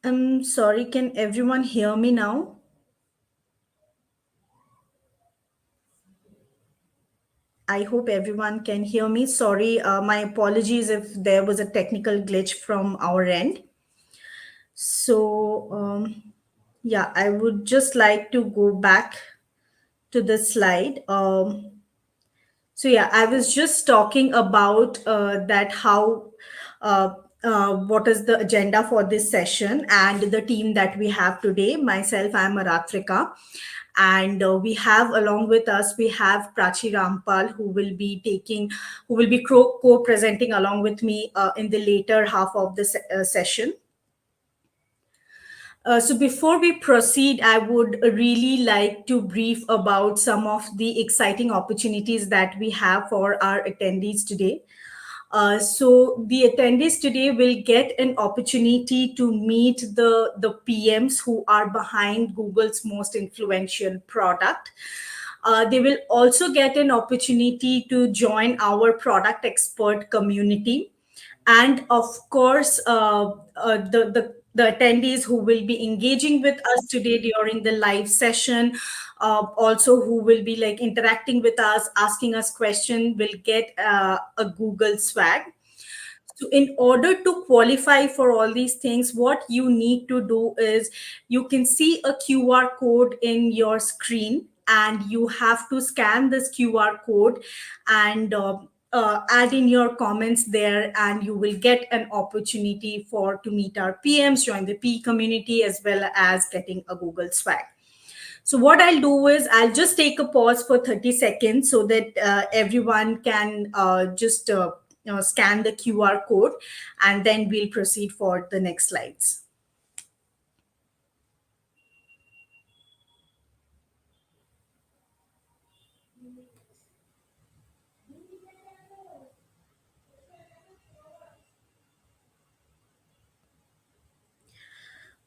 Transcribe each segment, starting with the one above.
I'm sorry, can everyone hear me now? I hope everyone can hear me. Sorry, my apologies if there was a technical glitch from our end. So, yeah, I would just like to go back to the slide. So yeah, I was just talking about that how uh, what is the agenda for this session and the team that we have today. Myself, I'm Aratrika, and we have along with us we have Prachi Rampal who will be co-presenting along with me in the later half of the session. So before we proceed, I would really like to brief about some of the exciting opportunities that we have for our attendees today. So the attendees today will get an opportunity to meet the PMs who are behind Google's most influential product. They will also get an opportunity to join our product expert community, and of course the attendees who will be engaging with us today during the live session, also who will be like interacting with us, asking us questions, will get a Google swag. So in order to qualify for all these things, what you need to do is you can see a QR code in your screen, and you have to scan this QR code and add in your comments there, and you will get an opportunity for to meet our PMs, join the P community, as well as getting a Google swag. So what I'll do is I'll just take a pause for 30 seconds so that everyone can just scan the QR code, and then we'll proceed for the next slides.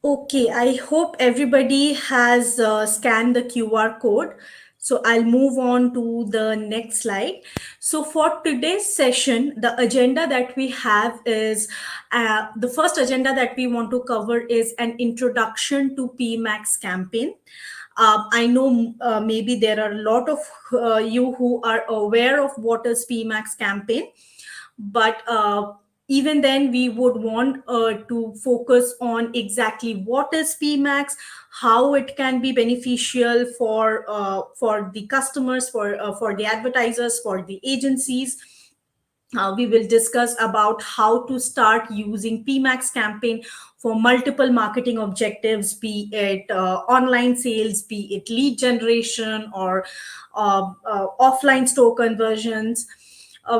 Okay, I hope everybody has scanned the QR code. So I'll move on to the next slide. So for today's session, the agenda that we have is the first agenda that we want to cover is an introduction to PMax campaign. I know maybe there are a lot of you who are aware of what is PMax campaign, but even then we would want to focus on exactly what is PMax, how it can be beneficial for the customers, for the advertisers, for the agencies. We will discuss about how to start using PMax campaign for multiple marketing objectives, be it online sales, be it lead generation, or offline store conversions.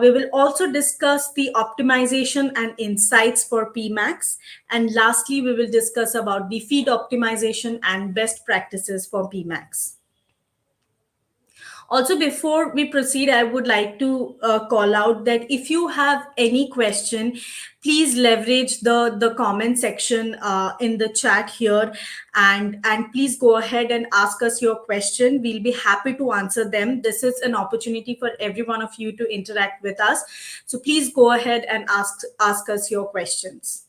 We will also discuss the optimization and insights for PMax. And lastly, we will discuss about the feed optimization and best practices for PMax. Also, before we proceed, I would like to call out that if you have any question, please leverage the comment section in the chat here, and please go ahead and ask us your question. We'll be happy to answer them. This is an opportunity for every one of you to interact with us. So please go ahead and ask us your questions.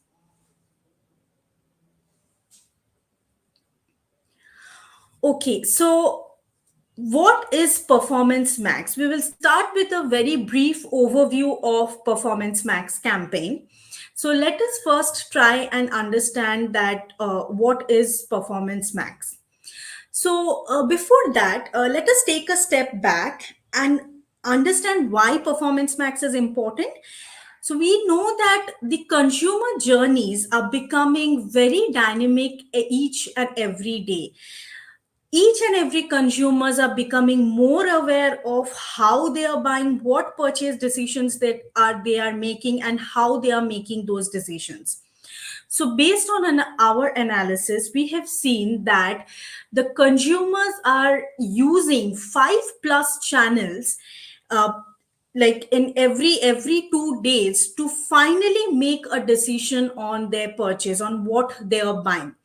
Okay, so what is Performance Max? We will start with a very brief overview of Performance Max campaign. So let us first try and understand that what is Performance Max. So before that, let us take a step back and understand why Performance Max is important. So we know that the consumer journeys are becoming very dynamic each and every day. Each and every consumers are becoming more aware of how they are buying, what purchase decisions that are they are making, and how they are making those decisions. So based on our analysis, we have seen that the consumers are using 5+ channels, uh, like in every 2 days, to finally make a decision on their purchase, on what they are buying.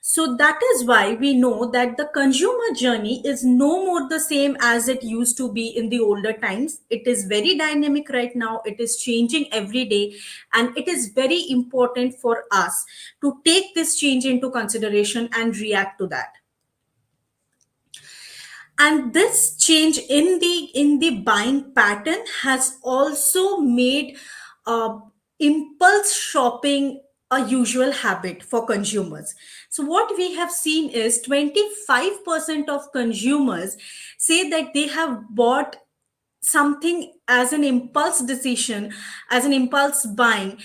So that is why we know that the consumer journey is no more the same as it used to be in the older times. It is very dynamic right now. It is changing every day. And it is very important for us to take this change into consideration and react to that. And this change in the buying pattern has also made uh, impulse shopping a usual habit for consumers. So what we have seen is 25% of consumers say that they have bought something as an impulse decision, as an impulse buying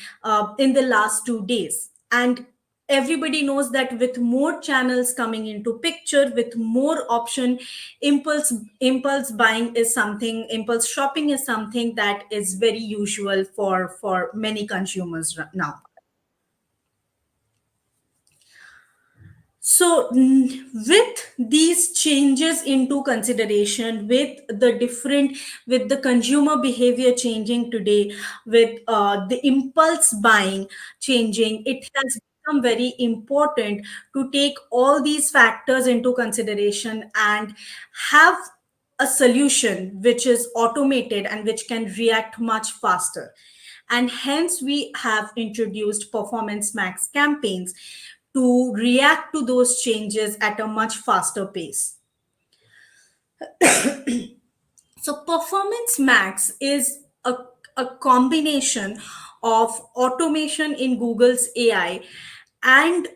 in the last 2 days. And everybody knows that with more channels coming into picture, with more option, impulse buying is something, impulse shopping is something that is very usual for many consumers now. So, with these changes into consideration, with the consumer behavior changing today, with the impulse buying changing, it has become very important to take all these factors into consideration and have a solution which is automated and which can react much faster. And hence, we have introduced Performance Max campaigns to react to those changes at a much faster pace. So, Performance Max is a combination of automation in Google's AI and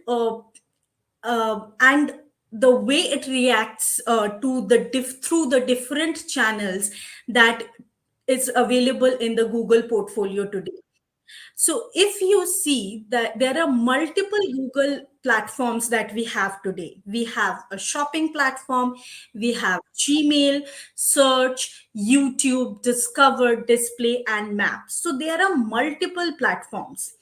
and the way it reacts to through the different channels that is available in the Google portfolio today. So if you see that there are multiple Google platforms that we have today, we have a shopping platform, we have Gmail, search, YouTube, Discover, Display, and Maps. So there are multiple platforms.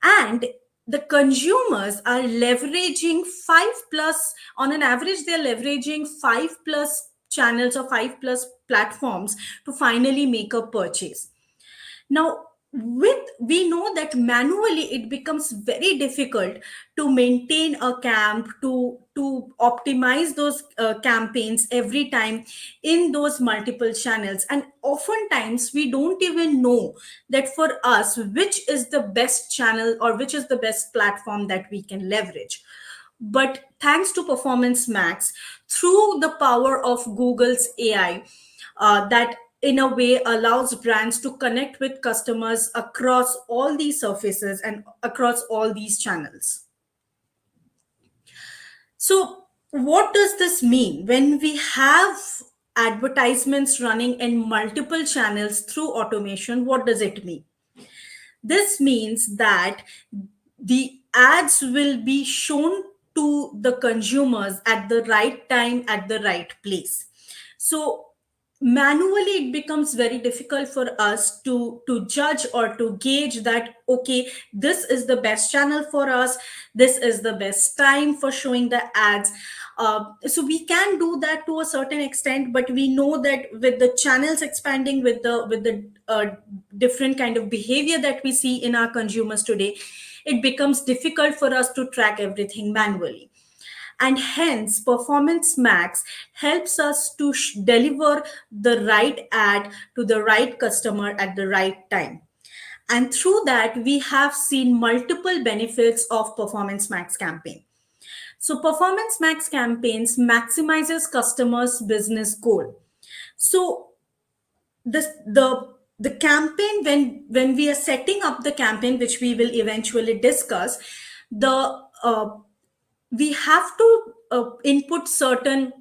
And the consumers are leveraging five plus, on an average, they're leveraging five plus channels or five plus platforms to finally make a purchase. Now, with we know that manually it becomes very difficult to maintain a camp, to optimize those campaigns every time in those multiple channels, and oftentimes we don't even know that for us which is the best channel or which is the best platform that we can leverage. But thanks to Performance Max, through the power of Google's AI, that in a way allows brands to connect with customers across all these surfaces and across all these channels. So, what does this mean when we have advertisements running in multiple channels through automation? What does it mean? This means that the ads will be shown to the consumers at the right time, at the right place. So manually it becomes very difficult for us to judge or to gauge that, okay, this is the best channel for us, this is the best time for showing the ads. So we can do that to a certain extent, but we know that with the channels expanding, with the different kind of behavior that we see in our consumers today, it becomes difficult for us to track everything manually. And hence, Performance Max helps us to deliver the right ad to the right customer at the right time. And through that, we have seen multiple benefits of Performance Max campaign. So Performance Max campaigns maximizes customers' business goal. So the campaign, when we are setting up the campaign, which we will eventually discuss, the we have to input certain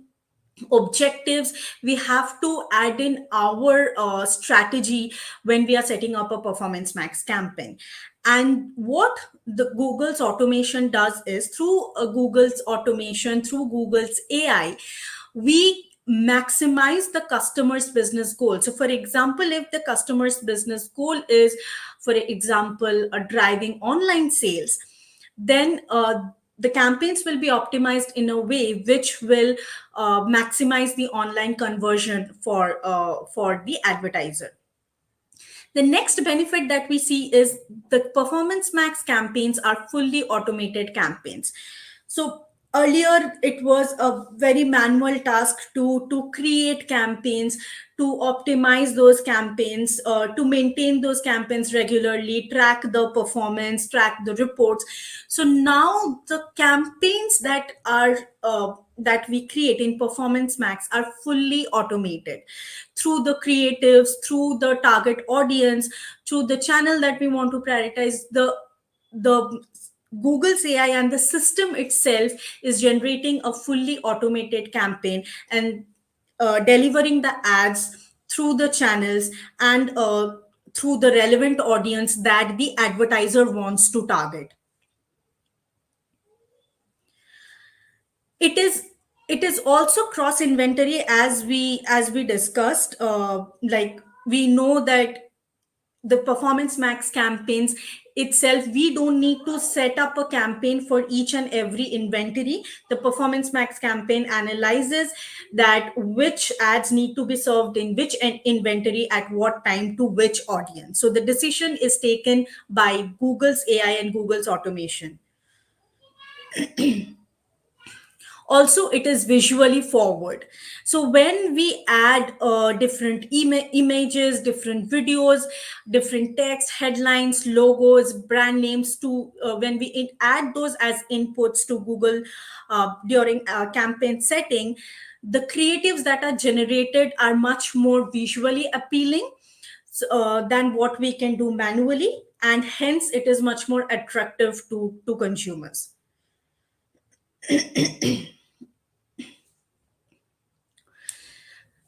objectives, we have to add in our strategy when we are setting up a Performance Max campaign. And what the Google's automation does is, through Google's automation, through Google's AI, we maximize the customer's business goal. So for example, if the customer's business goal is, for example, driving online sales, then the campaigns will be optimized in a way which will maximize the online conversion for the advertiser. The next benefit that we see is the Performance Max campaigns are fully automated campaigns. So earlier it was a very manual task to create campaigns, to optimize those campaigns, to maintain those campaigns regularly, track the performance, track the reports. So now the campaigns that are that we create in Performance Max are fully automated through the creatives, through the target audience, through the channel that we want to prioritize. The Google's AI and the system itself is generating a fully automated campaign and delivering the ads through the channels and through the relevant audience that the advertiser wants to target. It is it is also cross inventory, as we discussed. Like, we know that the Performance Max campaigns itself, we don't need to set up a campaign for each and every inventory. The Performance Max campaign analyzes that which ads need to be served in which inventory at what time to which audience. So the decision is taken by Google's AI and Google's automation. Also, it is visually forward. So when we add different images, different videos, different text, headlines, logos, brand names to when we add those as inputs to Google during campaign setting, the creatives that are generated are much more visually appealing than what we can do manually, and hence it is much more attractive to consumers.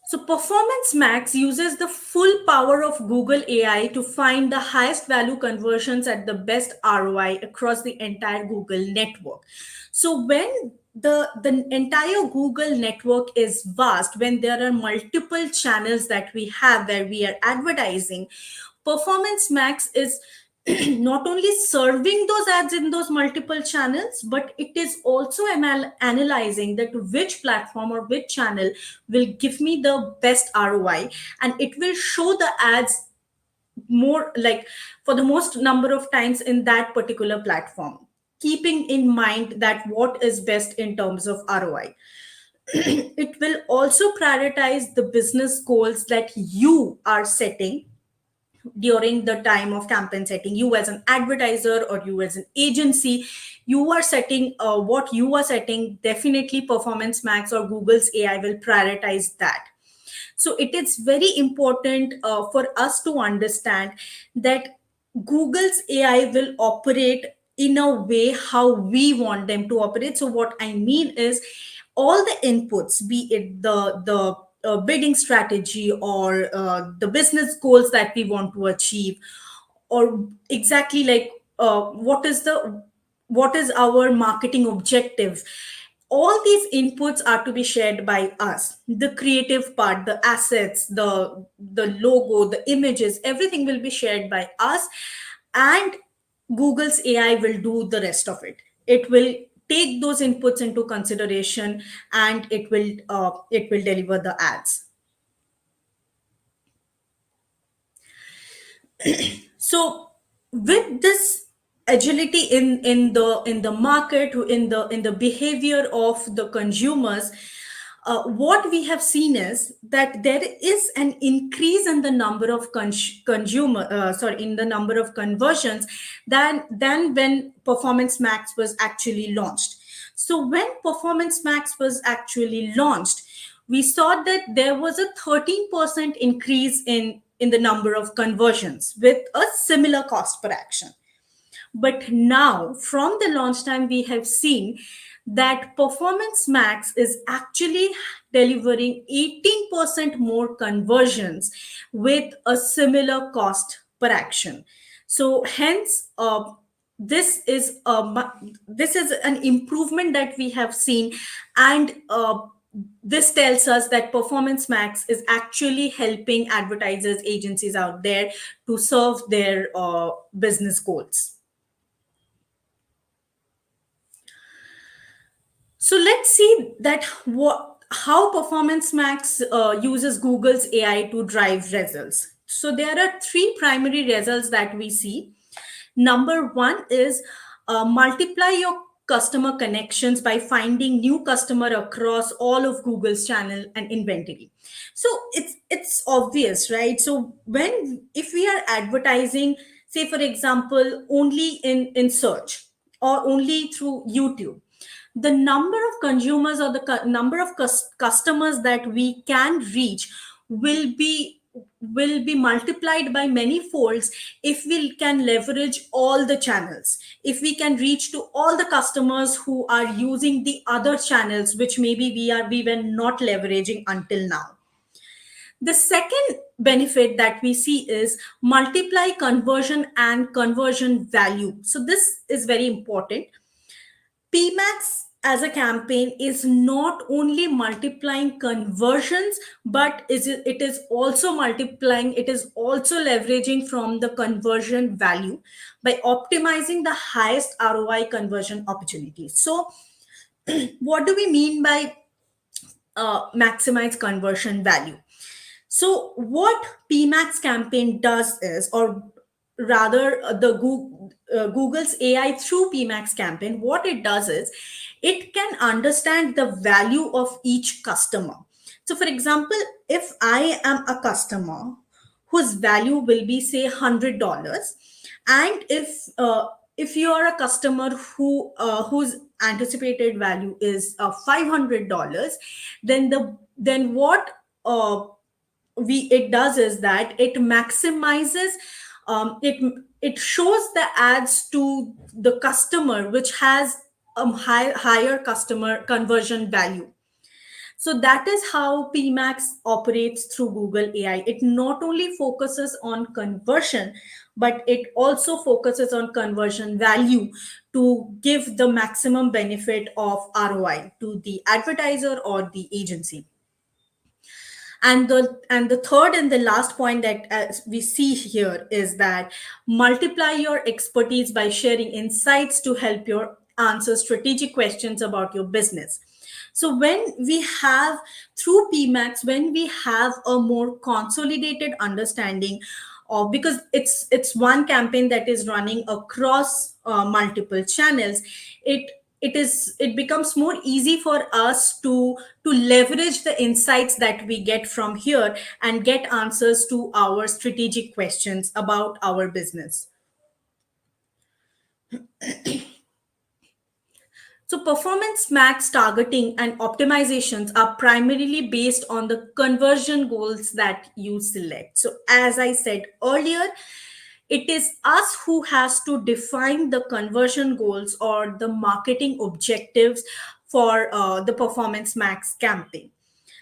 So, Performance Max uses the full power of Google AI to find the highest value conversions at the best ROI across the entire Google network. So, when the entire Google network is vast, when there are multiple channels that we have where we are advertising, Performance Max is not only serving those ads in those multiple channels, but it is also analyzing that which platform or which channel will give me the best ROI, and it will show the ads more, like, for the most number of times in that particular platform, keeping in mind that what is best in terms of ROI. It will also prioritize the business goals that you are setting during the time of campaign setting. You as an advertiser or you as an agency, you are setting what you are setting, definitely Performance Max or Google's AI will prioritize that. So it is very important for us to understand that Google's AI will operate in a way how we want them to operate. So what I mean is, all the inputs, be it the bidding strategy or the business goals that we want to achieve, or exactly like what is our marketing objective, all these inputs are to be shared by us. The creative part, the assets, the logo, the images, everything will be shared by us, and Google's AI will do the rest of it. It will take those inputs into consideration, and it will deliver the ads. So with this agility in the market, in the behavior of the consumers, what we have seen is that there is an increase in the number of consumer sorry, in the number of conversions than when Performance Max was actually launched. So when Performance Max was actually launched, we saw that there was a 13% increase in the number of conversions with a similar cost per action. But now, from the launch time, we have seen that Performance Max is actually delivering 18% more conversions with a similar cost per action. So, hence, this is an improvement that we have seen, and this tells us that Performance Max is actually helping advertisers, agencies out there to serve their business goals. So let's see that how Performance Max uses Google's AI to drive results. So there are three primary results that we see. Number one is multiply your customer connections by finding new customer across all of Google's channel and inventory. So it's obvious, right? So when if we are advertising, say for example, only in search or only through YouTube, the number of consumers or the number of customers that we can reach will be multiplied by many folds if we can leverage all the channels, if we can reach to all the customers who are using the other channels which maybe we were not leveraging until now. The second benefit that we see is multiply conversion and conversion value. So this is very important. PMax as a campaign is not only multiplying conversions, but it is also multiplying, it is also leveraging from the conversion value by optimizing the highest ROI conversion opportunities. So, what do we mean by maximize conversion value? So, what PMax campaign does is, or rather, Google's AI through PMax campaign, what it does is it can understand the value of each customer. So, for example, if I am a customer whose value will be say $100, and if you are a customer whose anticipated value is $500, then what we it does is that it maximizes, it shows the ads to the customer which has higher customer conversion value. So that is how PMax operates through Google AI. It not only focuses on conversion, but it also focuses on conversion value to give the maximum benefit of ROI to the advertiser or the agency. And the third and the last point that we see here is that multiply your expertise by sharing insights to help your answer strategic questions about your business. So when we have through PMax, when we have a more consolidated understanding of, because it's one campaign that is running across multiple channels, it becomes more easy for us to leverage the insights that we get from here and get answers to our strategic questions about our business. So performance max targeting and optimizations are primarily based on the conversion goals that you select. So as I said earlier, it is us who has to define the conversion goals or the marketing objectives for the performance max campaign.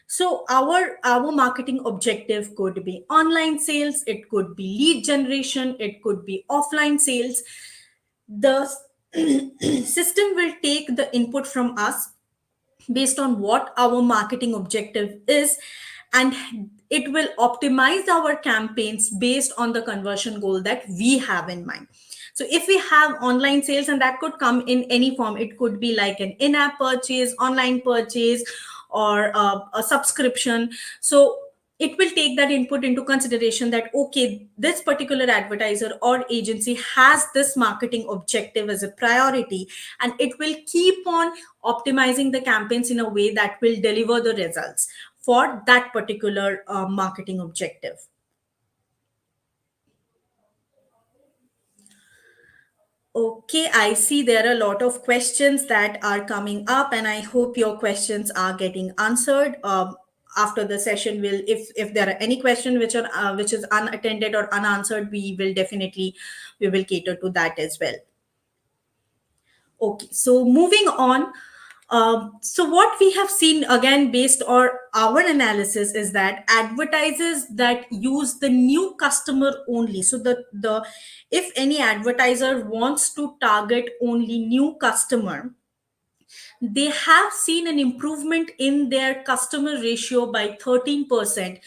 So our marketing objective could be online sales, it could be lead generation, it could be offline sales. The system will take the input from us based on what our marketing objective is, and it will optimize our campaigns based on the conversion goal that we have in mind. So if we have online sales, and that could come in any form, it could be like an in-app purchase, online purchase, or a subscription. So it will take that input into consideration that okay, this particular advertiser or agency has this marketing objective as a priority, and it will keep on optimizing the campaigns in a way that will deliver the results for that particular marketing objective. Okay, I see there are a lot of questions that are coming up, and I hope your questions are getting answered. After the session, will if there are any question which is unattended or unanswered, we will cater to that as well. Okay, so moving on. So what we have seen again based on our analysis is that advertisers that use the new customer only. So the if any advertiser wants to target only new customer, they have seen an improvement in their customer ratio by 13%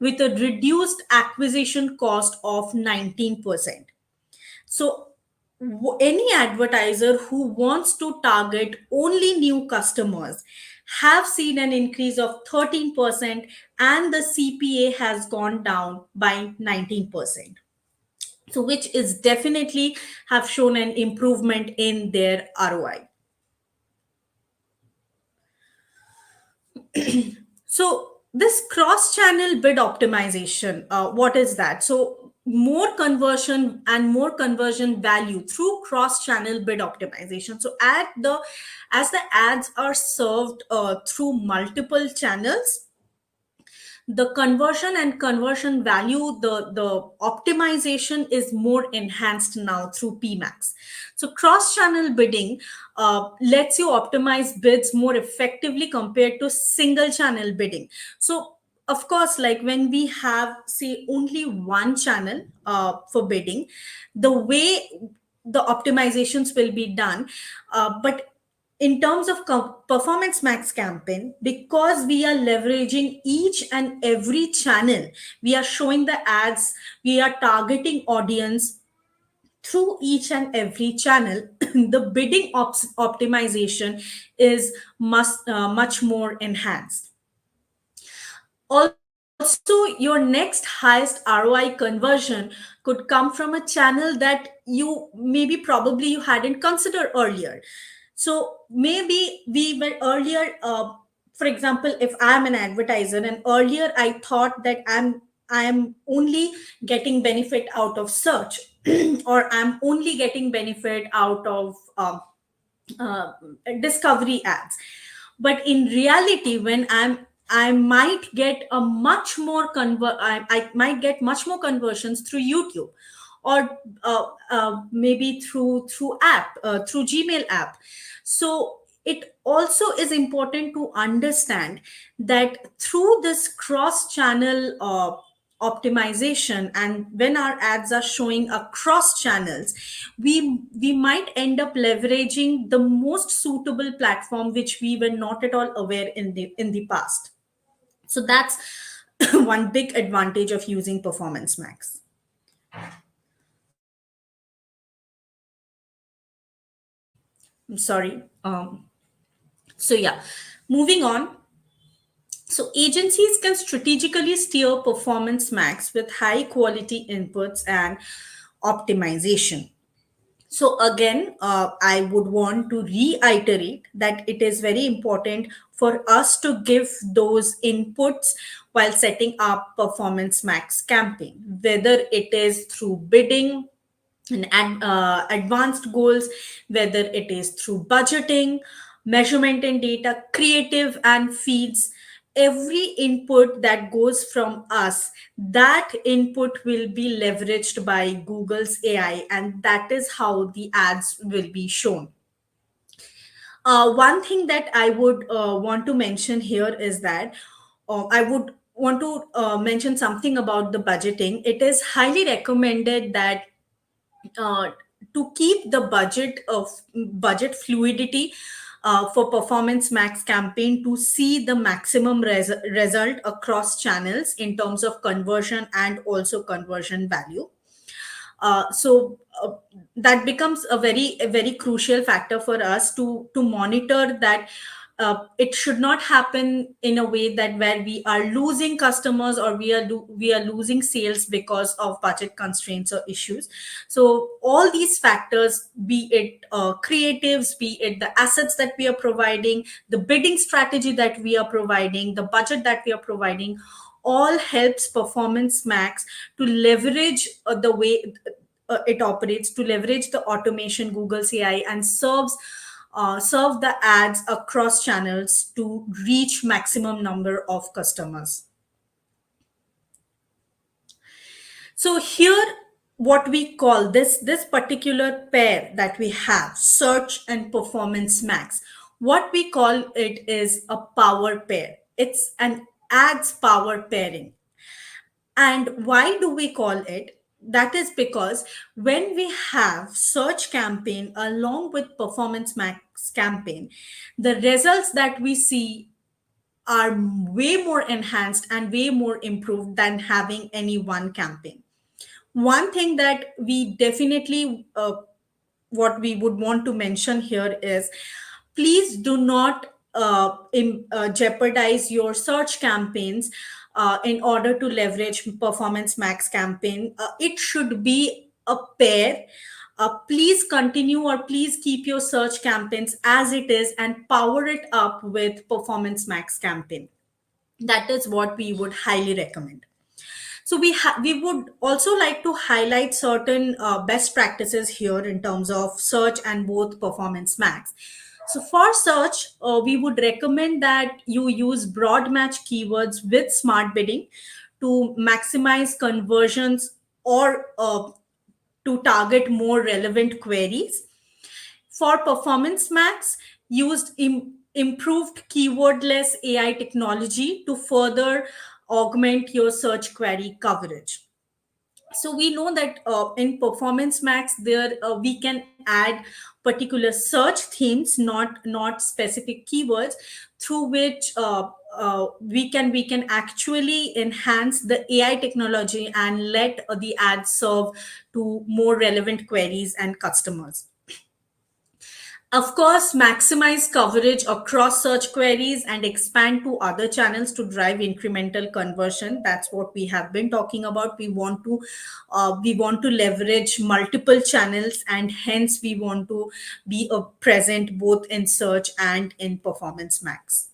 with a reduced acquisition cost of 19%. So, any advertiser who wants to target only new customers have seen an increase of 13%, and the CPA has gone down by 19%. So, which is definitely have shown an improvement in their ROI. So this cross-channel bid optimization, what is that? So more conversion and more conversion value through cross-channel bid optimization. So at the as the ads are served through multiple channels, the conversion and conversion value, the optimization is more enhanced now through PMax. So cross channel bidding lets you optimize bids more effectively compared to single channel bidding. So of course, like when we have say only one channel for bidding, the way the optimizations will be done, but in terms of performance max campaign, because we are leveraging each and every channel, we are showing the ads, we are targeting audience through each and every channel. The bidding optimization is much more enhanced. Also, your next highest ROI conversion could come from a channel that you maybe probably you hadn't considered earlier. So maybe we were earlier, for example, if I'm an advertiser and earlier I thought that I am only getting benefit out of search, or I'm only getting benefit out of uh, discovery ads. But in reality, when I might get a much more I might get much more conversions through YouTube, or maybe through app, through Gmail app. So it also is important to understand that through this cross channel optimization, and when our ads are showing across channels, we might end up leveraging the most suitable platform which we were not at all aware in the past. So that's one big advantage of using Performance Max. I'm sorry. So yeah, moving on. So agencies can strategically steer Performance Max with high quality inputs and optimization. So again, I would want to reiterate that it is very important for us to give those inputs while setting up Performance Max campaign, whether it is through bidding and advanced goals, whether it is through budgeting, measurement and data, creative and feeds. Every input that goes from us, that input will be leveraged by Google's AI, and that is how the ads will be shown. One thing that I would want to mention here is that I would want to mention something about the budgeting. It is highly recommended that uh, to keep the budget fluidity for Performance Max campaign to see the maximum result across channels in terms of conversion and also conversion value. So that becomes a very crucial factor for us to monitor that it should not happen in a way that where we are losing customers, or we are losing sales because of budget constraints or issues. So all these factors, be it creatives, be it the assets that we are providing, the bidding strategy that we are providing, the budget that we are providing, all helps Performance Max to leverage the way it operates, to leverage the automation Google's AI, and serve the ads across channels to reach maximum number of customers. So here, what we call this particular pair that we have, search and Performance Max, what we call it is a power pair. It's an ads power pairing. And why do we call it? That is because when we have search campaign along with Performance Max campaign, the results that we see are way more enhanced and way more improved than having any one campaign. One thing that we definitely what we would want to mention here is, please do not jeopardize your search campaigns in order to leverage Performance Max campaign. It should be a pair. Please continue or please keep your search campaigns as it is and power it up with Performance Max campaign. That is what we would highly recommend. So we would also like to highlight certain best practices here in terms of search and both Performance Max. So for search, we would recommend that you use broad match keywords with smart bidding to maximize conversions or to target more relevant queries. For Performance Max, used improved keywordless AI technology to further augment your search query coverage. So we know that in Performance Max there we can add particular search themes, not specific keywords, through which we can actually enhance the AI technology and let the ads serve to more relevant queries and customers. Of course, maximize coverage across search queries and expand to other channels to drive incremental conversion. That's what we have been talking about. We want to leverage multiple channels, and hence we want to be present both in search and in Performance Max.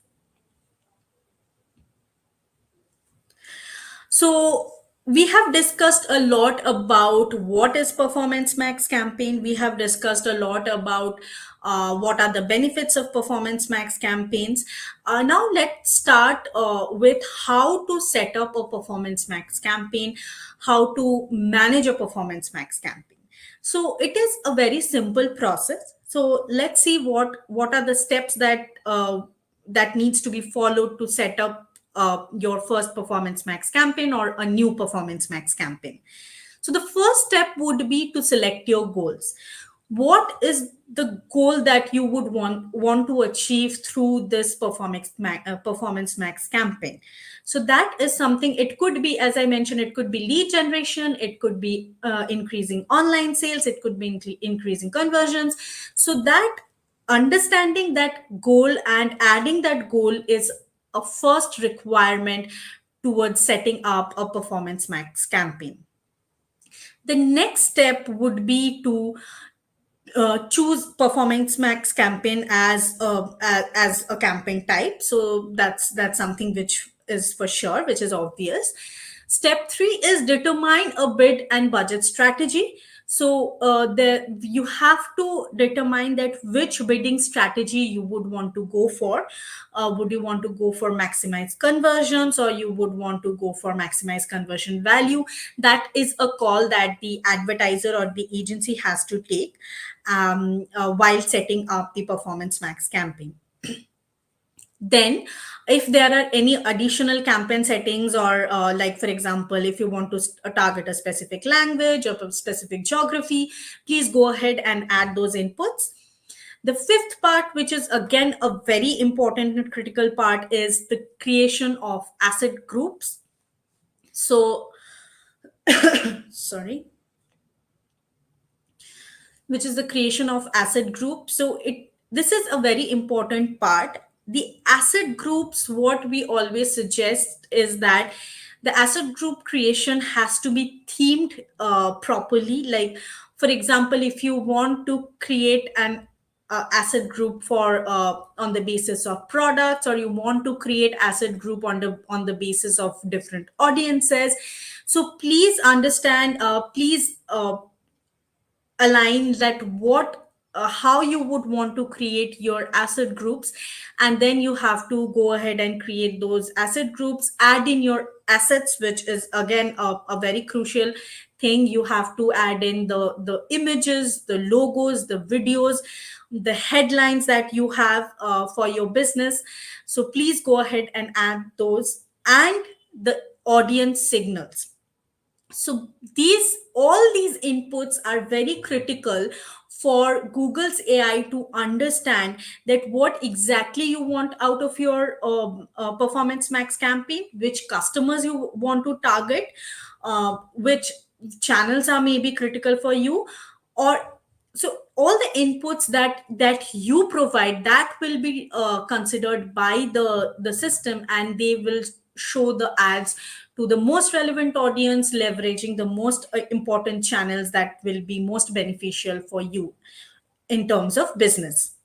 So we have discussed a lot about what is Performance Max campaign. We have discussed a lot about what are the benefits of Performance Max campaigns. Now let's start with how to set up a Performance Max campaign, how to manage a Performance Max campaign. So it is a very simple process. So let's see what are the steps that needs to be followed to set up your first Performance Max campaign or a new Performance Max campaign. So the first step would be to select your goals. What is the goal that you would want to achieve through this Performance Max campaign? So that is something. It could be, as I mentioned, it could be lead generation, it could be increasing online sales, it could be increasing conversions. So that understanding that goal and adding that goal is a first requirement towards setting up a Performance Max campaign. The next step would be to choose Performance Max campaign as a campaign type. So that's something which is for sure, which is obvious. Step three is determine a bid and budget strategy. So you have to determine that which bidding strategy you would want to go for. Would you want to go for maximize conversions, or you would want to go for maximize conversion value? That is a call that the advertiser or the agency has to take while setting up the Performance Max campaign. Then, if there are any additional campaign settings, or like for example, if you want to target a specific language or a specific geography, please go ahead and add those inputs. The fifth part, which is again a very important and critical part, is the creation of asset groups. So, sorry, which is the creation of asset group. So it this is a very important part. The asset groups, what we always suggest is that the asset group creation has to be themed properly. Like for example, if you want to create an asset group for on the basis of products, or you want to create asset group on the basis of different audiences, so please understand, please align that what how you would want to create your asset groups, and then you have to go ahead and create those asset groups, add in your assets, which is again a very crucial thing. You have to add in the images, the logos, the videos, the headlines that you have for your business. So please go ahead and add those, and the audience signals. So these inputs are very critical for Google's AI to understand that what exactly you want out of your Performance Max campaign, which customers you want to target, which channels are maybe critical for you, or so all the inputs that you provide, that will be considered by the system, and they will show the ads to the most relevant audience, leveraging the most important channels that will be most beneficial for you in terms of business.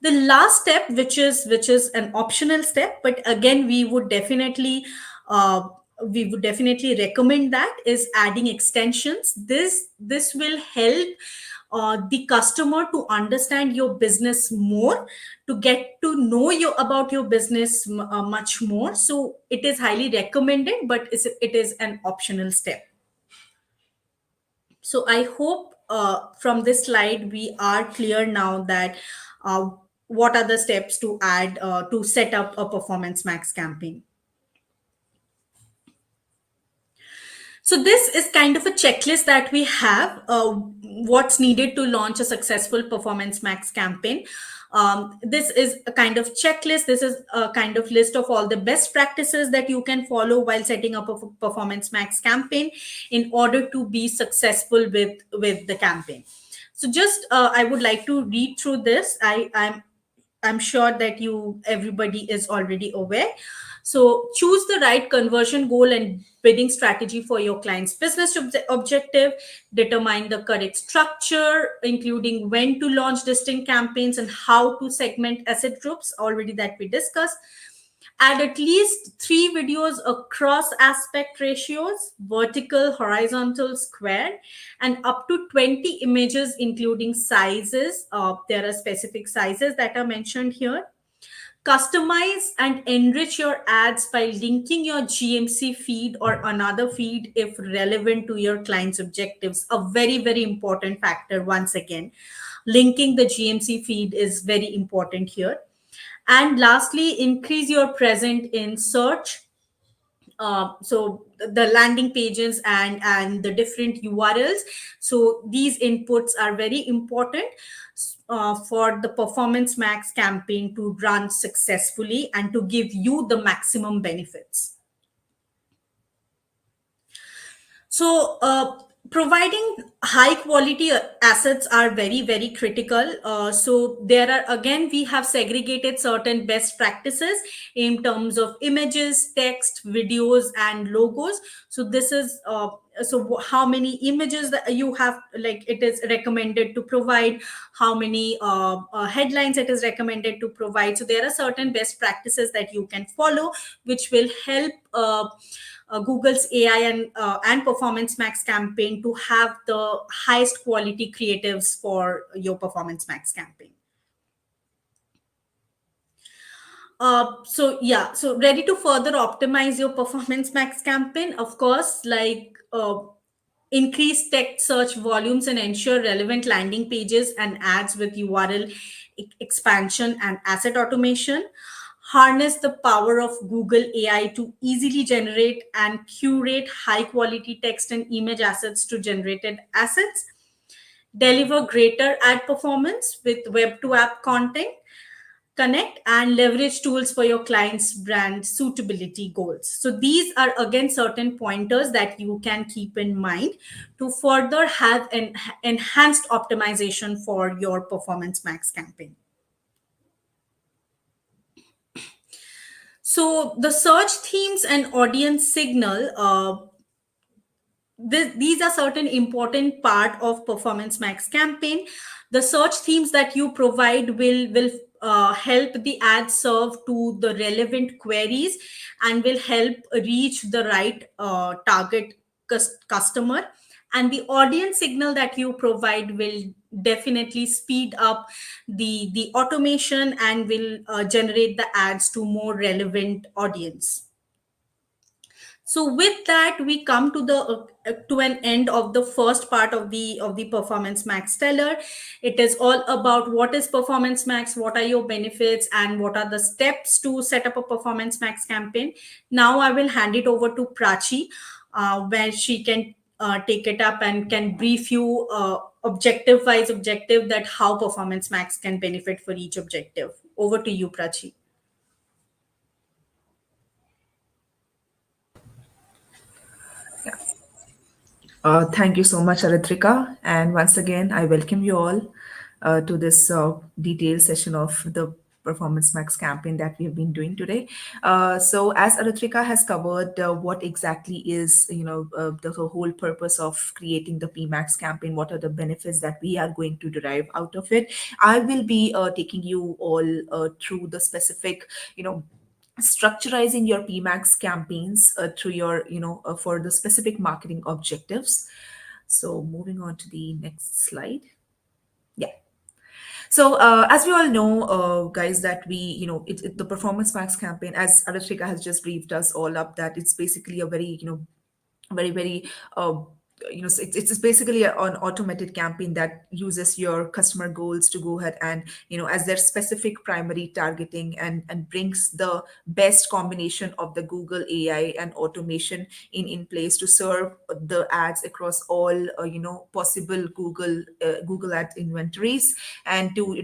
The last step, which is an optional step, but again uh, we would definitely recommend, that is adding extensions. This will help the customer to understand your business more, to get to know you about your business much more. So it is highly recommended, but it is an optional step. So I hope from this slide we are clear now that uh, what are the steps to add to set up a Performance Max campaign. So this is kind of a checklist that we have, what's needed to launch a successful Performance Max campaign. This is a kind of checklist. This is a kind of list of all the best practices that you can follow while setting up a Performance Max campaign in order to be successful with the campaign. So just I would like to read through this. I'm sure that you everybody is already aware. So choose the right conversion goal and bidding strategy for your client's business objective. Determine the correct structure, including when to launch distinct campaigns and how to segment asset groups, already that we discussed. Add at least 3 videos across aspect ratios, vertical, horizontal, square, and up to 20 images, including sizes. There are specific sizes that are mentioned here. Customize and enrich your ads by linking your GMC feed or another feed if relevant to your client's objectives. A very, very important factor, once again. Linking the GMC feed is very important here. And lastly, increase your presence in search. So the landing pages and the different URLs. So these inputs are very important for the Performance Max campaign to run successfully and to give you the maximum benefits. So, providing high quality assets are very, very critical. So, there are again, we have segregated certain best practices in terms of images, text, videos, and logos. So, this is how many images that you have, like it is recommended to provide, how many headlines it is recommended to provide. So, there are certain best practices that you can follow, which will help. Google's AI and Performance Max campaign to have the highest quality creatives for your Performance Max campaign. So ready to further optimize your Performance Max campaign, of course, like increase text search volumes and ensure relevant landing pages and ads with URL expansion and asset automation. Harness the power of Google AI to easily generate and curate high quality text and image assets to generated assets. Deliver greater ad performance with web to app content. Connect and leverage tools for your clients' brand suitability goals. So, these are again certain pointers that you can keep in mind to further have an enhanced optimization for your Performance Max campaign. So the search themes and audience signal, these are certain important part of Performance Max campaign. The search themes that you provide will help the ad serve to the relevant queries and will help reach the right target customer. And the audience signal that you provide will definitely speed up the automation and will generate the ads to more relevant audience. So with that, we come to an end of the first part of the Performance Max Stellar. It is all about what is Performance Max, what are your benefits, and what are the steps to set up a Performance Max campaign. Now I will hand it over to Prachi, where she can take it up and can brief you objective wise objective that how Performance Max can benefit for each objective. Over to you, Prachi. Thank you so much, Aritrika. And once again, I welcome you all to this detailed session of the Performance Max campaign that we have been doing today. So as Aritrika has covered what exactly is, the whole purpose of creating the PMax campaign, what are the benefits that we are going to derive out of it, I will be taking you all through the specific, structurizing your PMax campaigns through your, for the specific marketing objectives. So moving on to the next slide. Yeah. So, as we all know, guys, that the Performance Max campaign, as Aratrika has just briefed us all up, that it's basically a very, very uh, so it's basically an automated campaign that uses your customer goals to go ahead and, as their specific primary targeting, and brings the best combination of the Google AI and automation in place to serve the ads across all possible Google ad inventories, and to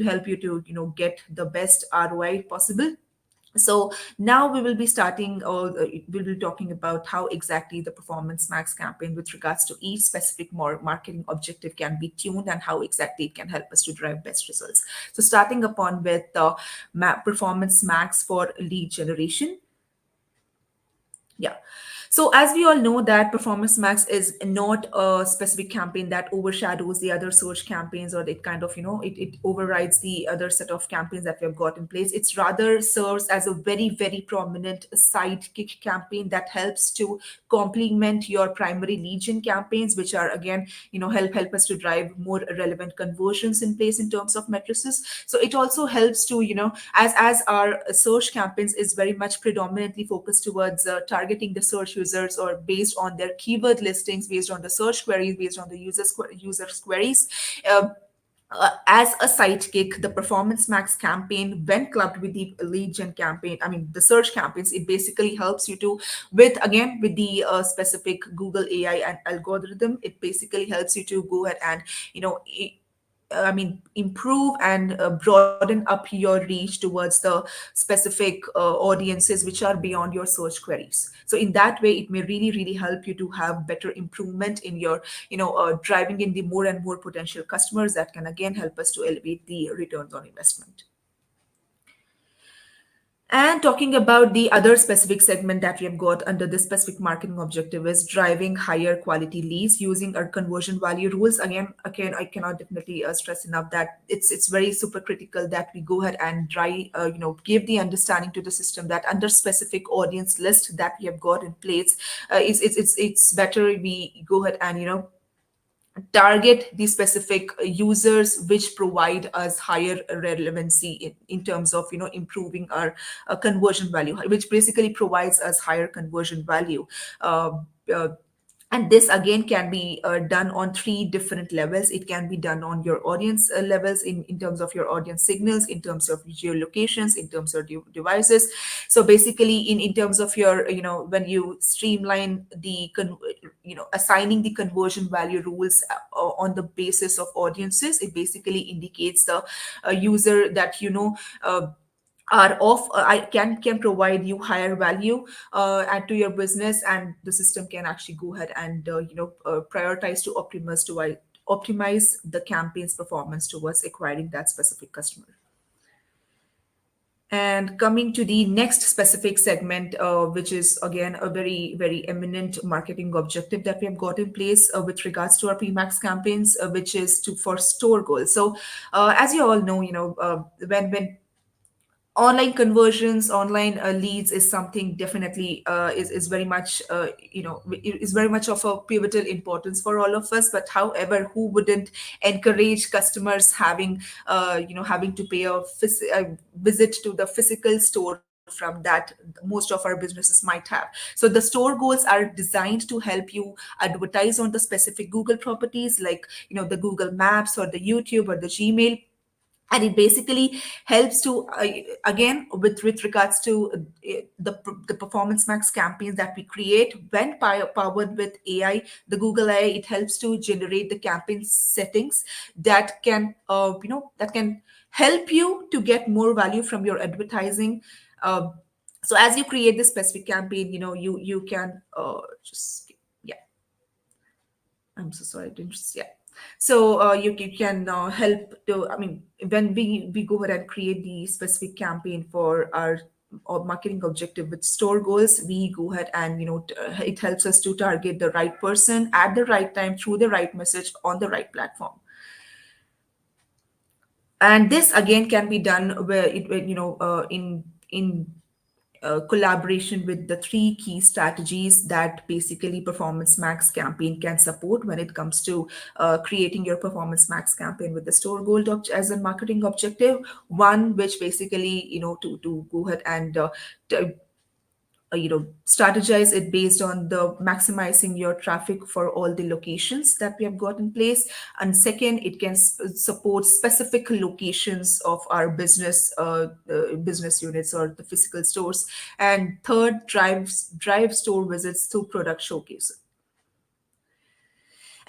help you to get the best ROI possible. So now we will be starting, or we'll be talking about how exactly the Performance Max campaign with regards to each specific more marketing objective can be tuned, and how exactly it can help us to drive best results. So starting upon with Performance Max for lead generation. Yeah. So as we all know that Performance Max is not a specific campaign that overshadows the other search campaigns, or it kind of, it overrides the other set of campaigns that we have got in place. It's rather serves as a very, very prominent sidekick campaign that helps to complement your primary lead gen campaigns, which are again, help us to drive more relevant conversions in place in terms of matrices. So it also helps to, as our search campaigns is very much predominantly focused towards targeting the search users, or based on their keyword listings, based on the search queries, based on the users queries. uh, as a sidekick, the Performance Max campaign, when clubbed with the lead gen campaign, I mean the search campaigns, it basically helps you to, with the specific Google AI and algorithm, it basically helps you to go ahead and, you know I mean, improve and broaden up your reach towards the specific audiences which are beyond your search queries. So in that way, it may really, really help you to have better improvement in your, driving in the more and more potential customers that can again help us to elevate the returns on investment. And talking about the other specific segment that we have got under this specific marketing objective is driving higher quality leads using our conversion value rules. Again, I cannot definitely stress enough that it's very super critical that we go ahead and give the understanding to the system that under specific audience list that we have got in place, it's better we go ahead and target the specific users which provide us higher relevancy in terms of improving our conversion value, which basically provides us higher conversion value. uh, uh, and this again can be done on three different levels. It can be done on your audience levels, in terms of your audience signals, in terms of geolocations, in terms of devices. So basically in terms of your, when you streamline the assigning the conversion value rules on the basis of audiences, it basically indicates the user that uh, are of I can provide you higher value add to your business, and the system can actually go ahead and prioritize to optimize the campaign's performance towards acquiring that specific customer. And coming to the next specific segment, which is again a very, very eminent marketing objective that we have got in place with regards to our PMax campaigns, which is to for store goals. So, as you all know, when online conversions, online leads is something definitely is very much is very much of a pivotal importance for all of us. But however, who wouldn't encourage customers having to pay a visit to the physical store from that most of our businesses might have. So the store goals are designed to help you advertise on the specific Google properties, like the Google Maps or the YouTube or the Gmail. And it basically helps to again with regards to the Performance Max campaigns that we create when powered with AI, the Google AI. It helps to generate the campaign settings that can that can help you to get more value from your advertising. uh, so as you create this specific campaign, you can just, yeah, I'm so sorry, I didn't just, yeah. So you can help to, I mean, when we go ahead and create the specific campaign for our marketing objective with store goals, we go ahead and it helps us to target the right person at the right time through the right message on the right platform. And this again can be done where in collaboration with the three key strategies that basically Performance Max campaign can support when it comes to creating your Performance Max campaign with the store goal as a marketing objective. One, which basically, to go ahead and strategize it based on the maximizing your traffic for all the locations that we have got in place. And second, it can support specific locations of our business units or the physical stores. And third, drive store visits through product showcases.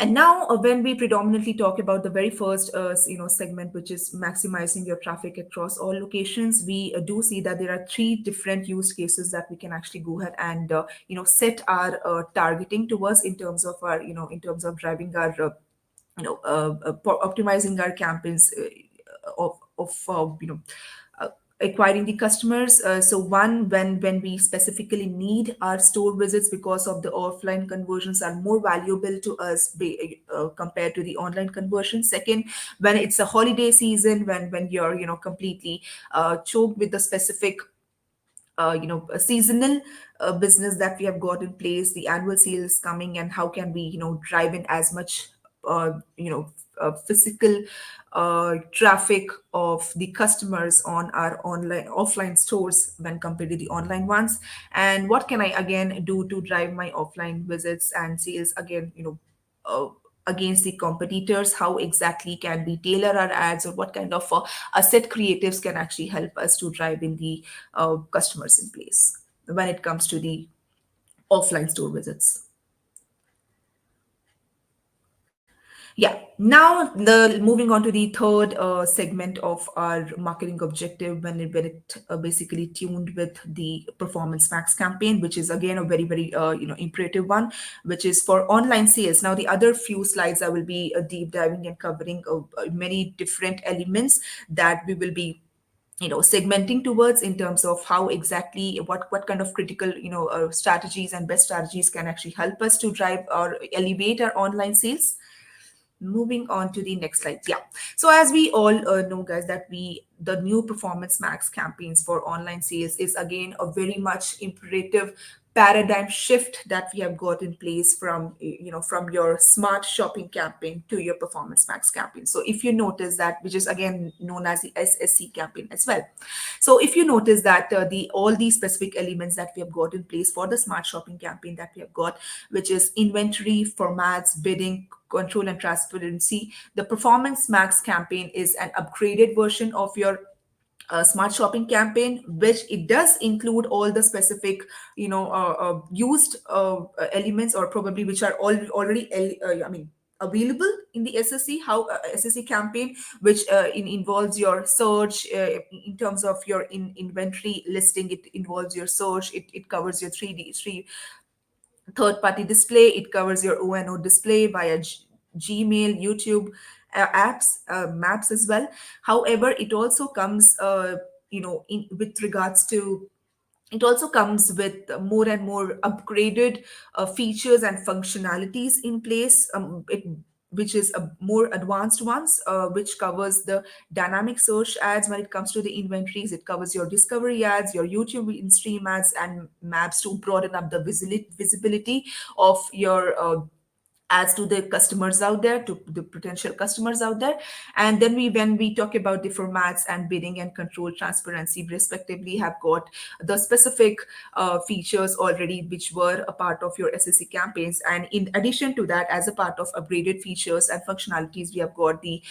And now, when we predominantly talk about the very first, segment, which is maximizing your traffic across all locations, we do see that there are three different use cases that we can actually go ahead and set our targeting towards in terms of our, in terms of driving our optimizing our campaigns uh, acquiring the customers. So one, when we specifically need our store visits because of the offline conversions are more valuable to us compared to the online conversion. Second, when it's a holiday season, when you're completely choked with the specific a seasonal business that we have got in place, the annual sale is coming, and how can we drive in as much physical traffic of the customers on our online offline stores when compared to the online ones. And what can I again do to drive my offline visits and sales again, uh, against the competitors? How exactly can we tailor our ads, or what kind of asset creatives can actually help us to drive in the customers in place when it comes to the offline store visits? Yeah. Now, the moving on to the third segment of our marketing objective, when it basically tuned with the Performance Max campaign, which is again a very very imperative one, which is for online sales. Now, the other few slides I will be deep diving and covering many different elements that we will be segmenting towards in terms of how exactly what kind of critical strategies and best strategies can actually help us to drive or elevate our online sales. Moving on to the next slide. Yeah. So as we all know, guys, that the new Performance Max campaigns for online sales is again a very much imperative paradigm shift that we have got in place from from your smart shopping campaign to your Performance Max campaign. So if you notice that, which is again known as the SSC campaign as well. So if you notice that the all these specific elements that we have got in place for the smart shopping campaign that we have got, which is inventory, formats, bidding, control, and transparency, the Performance Max campaign is an upgraded version of your smart shopping campaign, which it does include all the specific used elements, or probably which are already available in the SSC, how SSC campaign, which involves your search in terms of your inventory listing. It involves your search. It covers your 3D third party display. It covers your ONO display via Gmail, YouTube, apps, maps as well. However, it also comes in with regards to, it also comes with more and more upgraded features and functionalities in place, which is a more advanced ones, which covers the dynamic search ads when it comes to the inventories. It covers your discovery ads, your YouTube in stream ads, and maps to broaden up the visibility of your as to the customers out there, to the potential customers out there. And then when we talk about the formats and bidding and control transparency respectively, have got the specific features already which were a part of your SSC campaigns. And in addition to that, as a part of upgraded features and functionalities, we have got the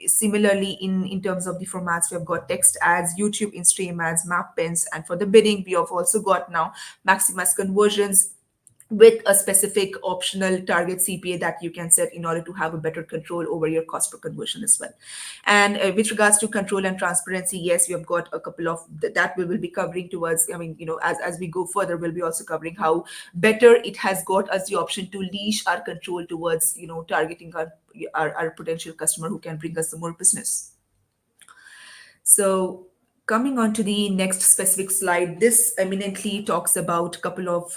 similarly in terms of the formats, we have got text ads, YouTube in-stream ads, map pins, and for the bidding, we have also got now maximize conversions, with a specific optional target CPA that you can set in order to have a better control over your cost per conversion as well. And with regards to control and transparency, yes, we have got a couple of that we will be covering towards. I mean, as we go further, we'll be also covering how better it has got us the option to leash our control towards targeting our potential customer who can bring us some more business. So coming on to the next specific slide, this eminently talks about a couple of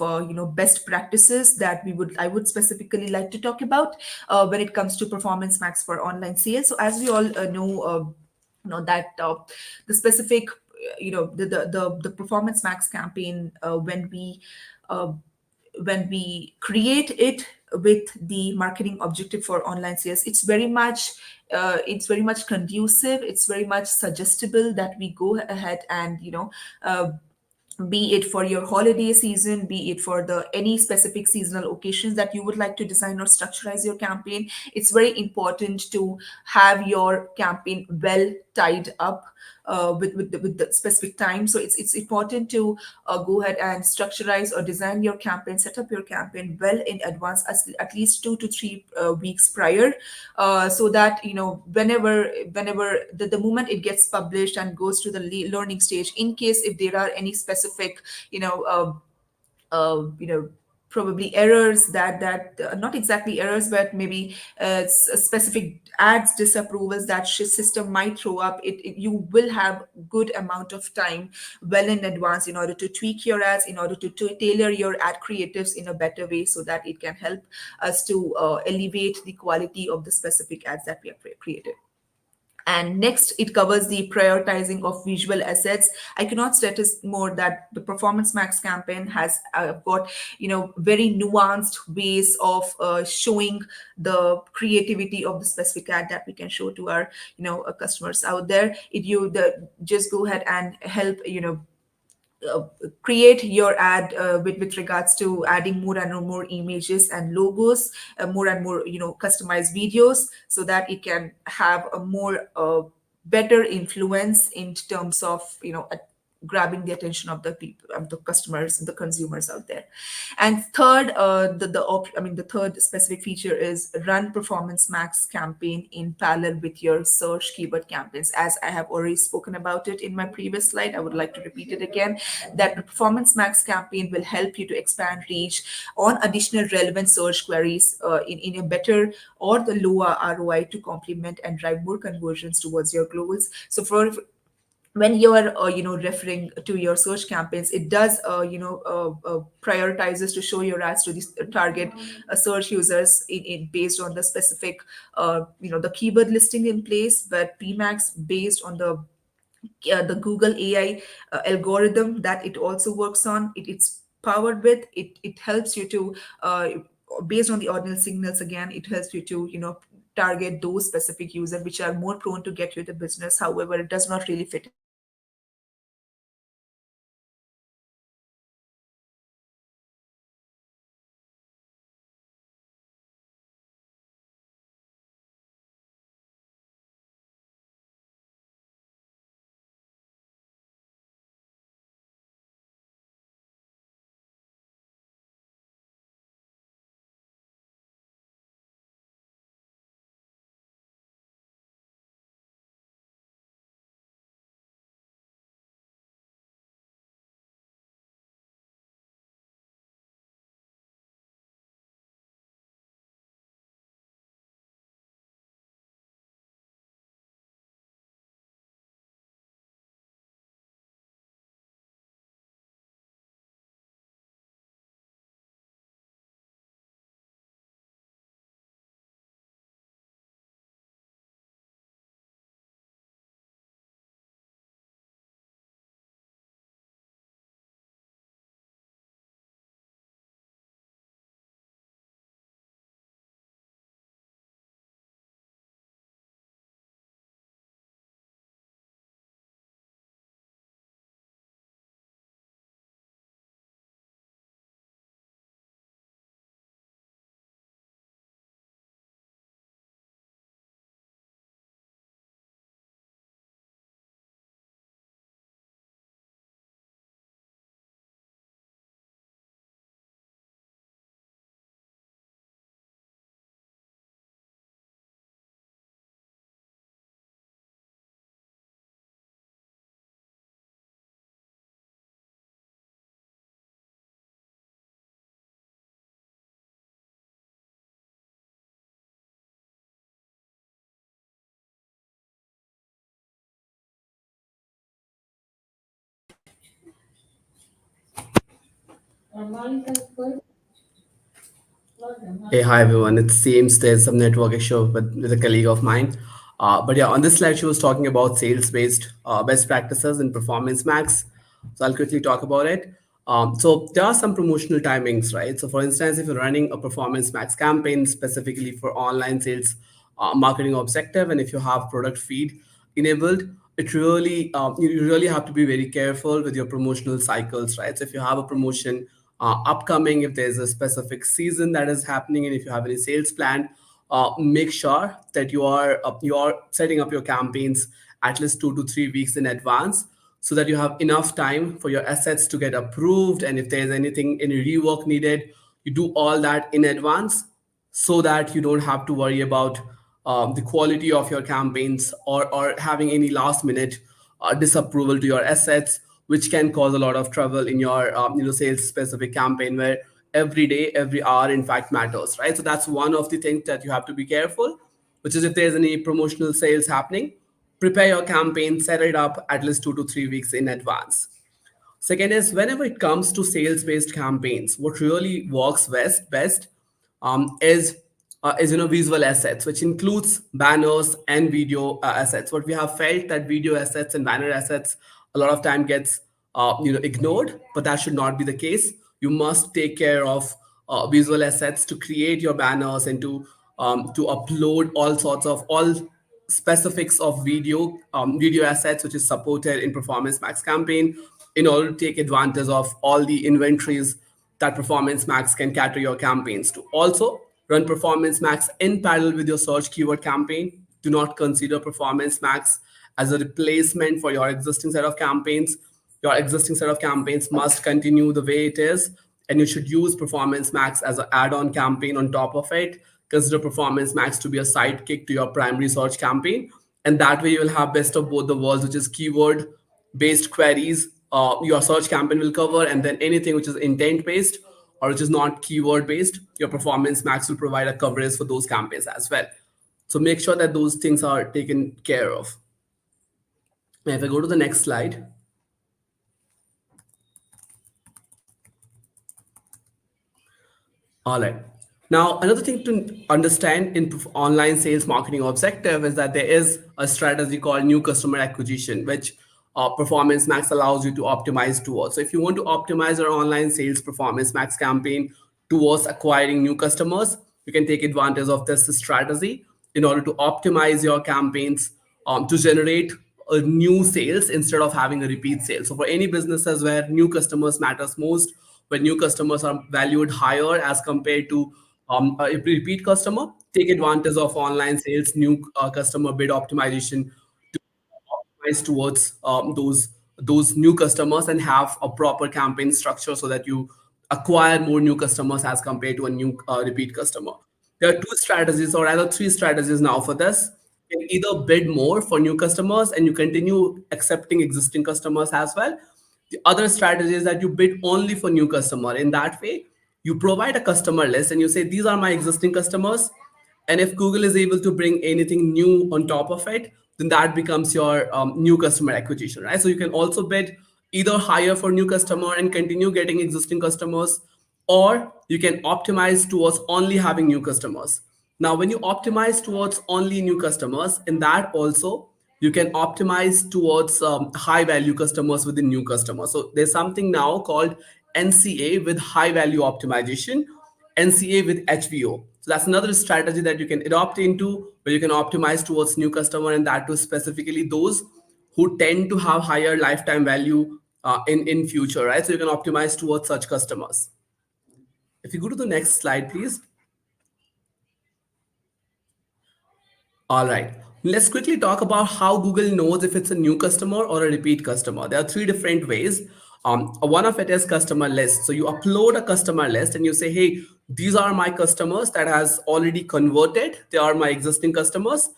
best practices that I would specifically like to talk about when it comes to Performance Max for online sales. So as we all know that the specific the Performance Max campaign, uh, when we create it with the marketing objective for online sales, it's very much conducive, it's very much suggestible that we go ahead and uh, be it for your holiday season, be it for the any specific seasonal occasions that you would like to design or structurize your campaign. It's very important to have your campaign well tied up with the specific time. So it's important to go ahead and structurize or design your campaign, set up your campaign well in advance, at least 2 to 3 weeks prior, so that whenever the moment it gets published and goes to the learning stage, in case if there are any specific you know uh, probably errors that not exactly errors, but maybe specific ads disapprovals that system might throw up, you will have good amount of time well in advance in order to tweak your ads, in order to tailor your ad creatives in a better way, so that it can help us to elevate the quality of the specific ads that we have created. And next, it covers the prioritizing of visual assets. I cannot stress more that the Performance Max campaign has got very nuanced ways of showing the creativity of the specific ad that we can show to our customers out there. It you the Just go ahead and help uh, create your ad with regards to adding more and more images and logos, more and more customized videos, so that it can have a more better influence in terms of grabbing the attention of the people, of the customers, the consumers out there. And third, the third specific feature is run Performance Max campaign in parallel with your search keyword campaigns. As I have already spoken about it in my previous slide, I would like to repeat it again, that the Performance Max campaign will help you to expand reach on additional relevant search queries in a better or the lower ROI to complement and drive more conversions towards your goals. So for when you are referring to your search campaigns, it does prioritizes to show your ads to these target search users based on the specific the keyword listing in place, but PMax based on the Google AI algorithm that it also works on. It's powered with it helps you to based on the ordinal signals, again it helps you to target those specific users which are more prone to get you the business. However, it does not really fit into your specific target audience. Hey, hi everyone. It seems there's some network issue with a colleague of mine. But yeah, on this slide, she was talking about sales-based best practices in Performance Max. So I'll quickly talk about it. So there are some promotional timings, right? So for instance, if you're running a Performance Max campaign specifically for online sales marketing objective, and if you have product feed enabled, it really you really have to be very careful with your promotional cycles, right? So if you have a promotion upcoming, if there's a specific season that is happening, and if you have any sales planned, make sure that you are setting up your campaigns at least 2 to 3 weeks in advance, so that you have enough time for your assets to get approved, and if there's any rework needed, you do all that in advance, so that you don't have to worry about the quality of your campaigns, or having any last minute disapproval to your assets, which can cause a lot of trouble in your sales specific campaign, where every day, every hour in fact matters, right? So that's one of the things that you have to be careful, which is if there's any promotional sales happening, prepare your campaign, set it up at least 2 to 3 weeks in advance. Second is, whenever it comes to sales-based campaigns, what really works best is visual assets, which includes banners and video assets. What we have felt that video assets and banner assets a lot of time gets ignored, but that should not be the case. You must take care of visual assets to create your banners, and to upload all specifics of video assets, which is supported in Performance Max campaign, in order to take advantage of all the inventories that Performance Max can cater your campaigns to. Also, run Performance Max in parallel with your search keyword campaign. Do not consider Performance Max as a replacement for your existing set of campaigns. Your existing set of campaigns must continue the way it is, and you should use Performance Max as an add-on campaign on top of it. Consider Performance Max to be a sidekick to your primary search campaign, and that way you will have best of both the worlds, which is keyword based queries your search campaign will cover, and then anything which is intent based or which is not keyword based, your Performance Max will provide a coverage for those campaigns as well. So make sure that those things are taken care of. And if I go to the next slide, all right. Now, another thing to understand in online sales marketing objective is that there is a strategy called new customer acquisition, which Performance Max allows you to optimize towards. So, if you want to optimize your online sales Performance Max campaign towards acquiring new customers, you can take advantage of this strategy in order to optimize your campaigns to generate a new sales instead of having a repeat sale. So, for any businesses where new customers matters most, when new customers are valued higher as compared to a repeat customer, take advantage of online sales new customer bid optimization to optimize towards those new customers, and have a proper campaign structure so that you acquire more new customers as compared to a new repeat customer. There are two strategies, or rather three strategies now for this. You can either bid more for new customers and you continue accepting existing customers as well. The other strategy is that you bid only for new customer. In that way, you provide a customer list and you say, these are my existing customers. And if Google is able to bring anything new on top of it, then that becomes your new customer acquisition, right? So you can also bid either higher for new customer and continue getting existing customers, or you can optimize towards only having new customers. Now, when you optimize towards only new customers, in that also you can optimize towards high value customers within new customers. So there's something now called NCA with high value optimization, NCA with HVO. So that's another strategy that you can adopt into, where you can optimize towards new customer, and that to specifically those who tend to have higher lifetime value in future, right? So you can optimize towards such customers. If you go to the next slide, please. All right. Let's quickly talk about how Google knows if it's a new customer or a repeat customer. There are three different ways. One of it is customer list. So you upload a customer list and you say, hey, these are my customers that has already converted. They are my existing customers.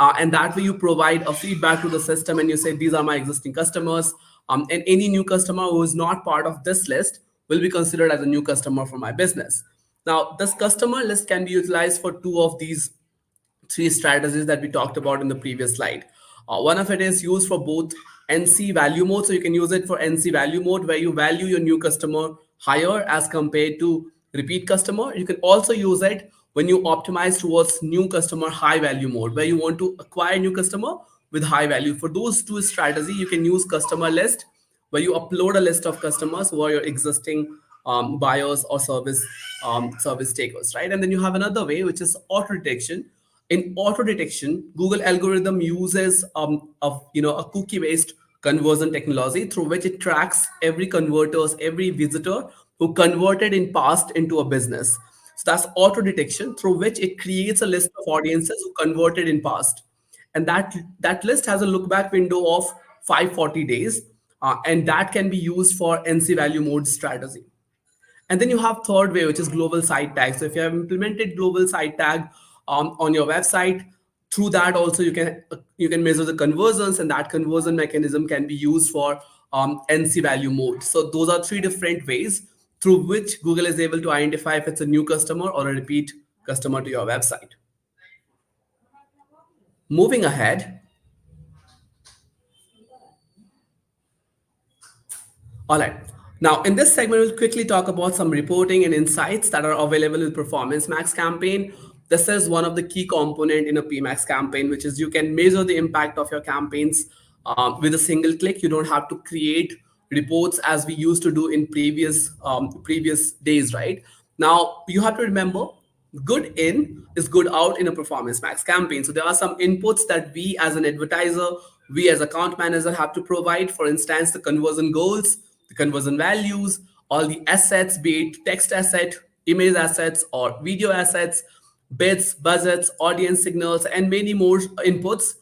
And that way you provide a feedback to the system and you say, these are my existing customers. And any new customer who is not part of this list will be considered as a new customer for my business. Now, this customer list can be utilized for two of these three strategies that we talked about in the previous slide. One of it is used for both NC value mode. So you can use it for NC value mode, where you value your new customer higher as compared to repeat customer. You can also use it when you optimize towards new customer high value mode, where you want to acquire new customer with high value. For those two strategy, you can use customer list, where you upload a list of customers who are your existing buyers or service takers, right? And then you have another way, which is auto detection. In auto detection, Google algorithm uses a cookie based conversion technology through which it tracks every visitor who converted in past into a business. So that's auto detection, through which it creates a list of audiences who converted in past, and that list has a look back window of 540 days, and that can be used for NC value mode strategy. And then you have third way, which is global site tag. So if you have implemented global site tag on your website, through that also you can measure the conversions, and that conversion mechanism can be used for NC value mode. So those are three different ways through which Google is able to identify if it's a new customer or a repeat customer to your website. Moving ahead, all right. Now, in this segment, we'll quickly talk about some reporting and insights that are available with Performance Max campaign. This is one of the key component in a PMax campaign, which is you can measure the impact of your campaigns with a single click. You don't have to create reports as we used to do in previous days, right? Now, you have to remember, good in is good out in a Performance Max campaign. So there are some inputs that we as an advertiser, we as account manager have to provide. For instance, the conversion goals, the conversion values, all the assets, be it text asset, image assets, or video assets, bids, budgets, audience signals, and many more inputs.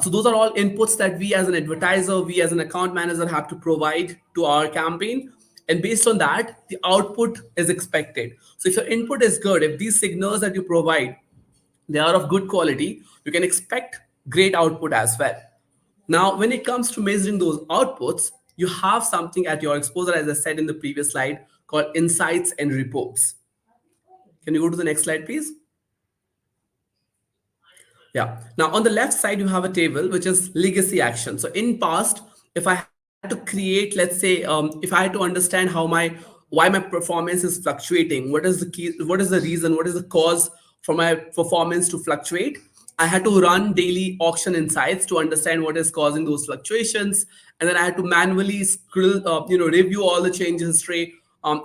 So those are all inputs that we as an advertiser, we as an account manager have to provide to our campaign. And based on that, the output is expected. So if your input is good, if these signals that you provide, they are of good quality, you can expect great output as well. Now, when it comes to measuring those outputs, you have something at your exposure, as I said in the previous slide, called insights and reports. Can you go to the next slide, please? Yeah. Now on the left side, you have a table which is legacy action. So in past, if I had to create, let's say, if I had to understand why my performance is fluctuating, what is the key, what is the reason, what is the cause for my performance to fluctuate, I had to run daily auction insights to understand what is causing those fluctuations, and then I had to manually review all the change history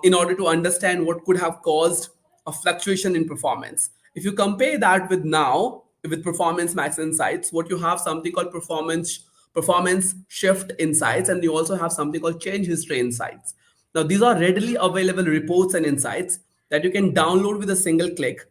in order to understand what could have caused a fluctuation in performance. If you compare that with now, with Performance Max Insights, what you have something called performance shift insights, and you also have something called change history insights. Now these are readily available reports and insights that you can download with a single click,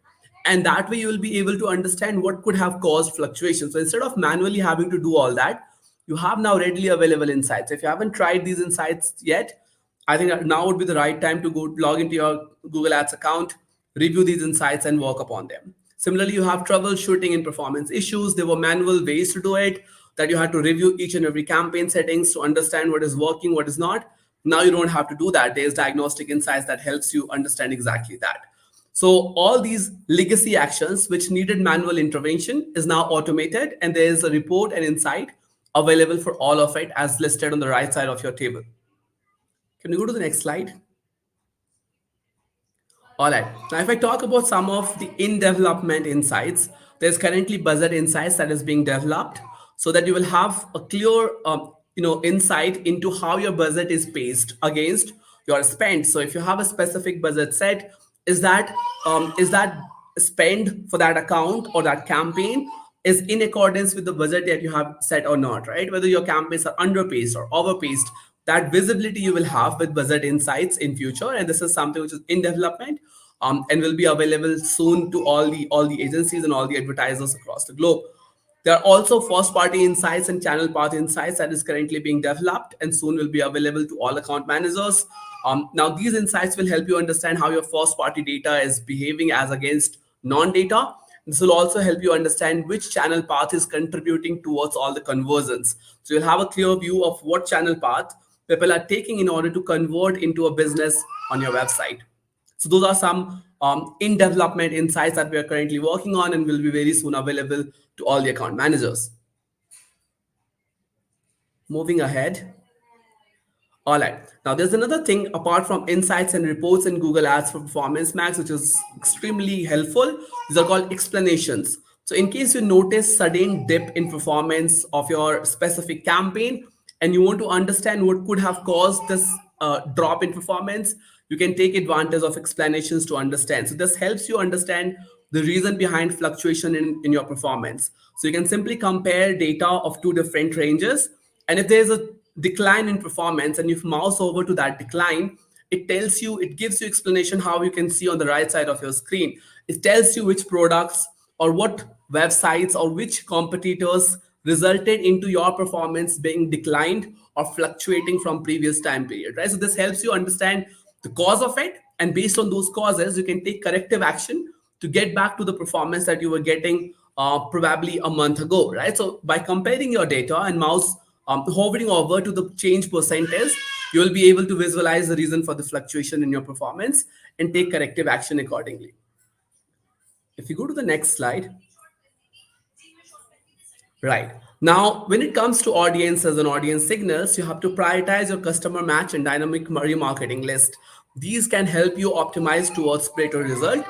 and that way you will be able to understand what could have caused fluctuations. So instead of manually having to do all that, you have now readily available insights. If you haven't tried these insights yet, I think now would be the right time to go log into your Google Ads account, review these insights, and work upon them. Similarly, you have troubleshooting in performance issues. There were manual ways to do it, that you had to review each and every campaign settings to understand what is working, what is not. Now you don't have to do that. There's diagnostic insights that helps you understand exactly that. So all these legacy actions which needed manual intervention is now automated, and there is a report and insight available for all of it as listed on the right side of your table. Can you go to the next slide? All right. Now, if I talk about some of the in development insights, there's currently budget insights that is being developed, so that you will have a clear, insight into how your budget is paced against your spend. So if you have a specific budget set, is that spend for that account or that campaign is in accordance with the budget that you have set or not, right? Whether your campaigns are underpaced or overpaced, that visibility you will have with budget insights in future, and this is something which is in development, and will be available soon to all the agencies and all the advertisers across the globe. There are also first party insights and channel path insights that is currently being developed and soon will be available to all account managers. Now, these insights will help you understand how your first party data is behaving as against non data. This will also help you understand which channel path is contributing towards all the conversions. So you'll have a clear view of what channel path people are taking in order to convert into a business on your website. So those are some in development insights that we are currently working on and will be very soon available to all the account managers. Moving ahead. All right. Now, there's another thing apart from insights and reports in Google Ads for Performance Max, which is extremely helpful. These are called explanations. So, in case you notice sudden dip in performance of your specific campaign, and you want to understand what could have caused this drop in performance, you can take advantage of explanations to understand. So, this helps you understand the reason behind fluctuation in your performance. So, you can simply compare data of two different ranges, and if there's a decline in performance and you mouse over to that decline, it tells you, it gives you explanation how you can see on the right side of your screen. It tells you which products or what websites or which competitors resulted into your performance being declined or fluctuating from previous time period, right? So this helps you understand the cause of it, and based on those causes you can take corrective action to get back to the performance that you were getting probably a month ago, right? So by comparing your data and mouse hovering over to the change percentage, you will be able to visualize the reason for the fluctuation in your performance and take corrective action accordingly. If you go to the next slide. Right. Now, when it comes to audiences and audience signals, you have to prioritize your customer match and dynamic remarketing list. These can help you optimize towards greater result.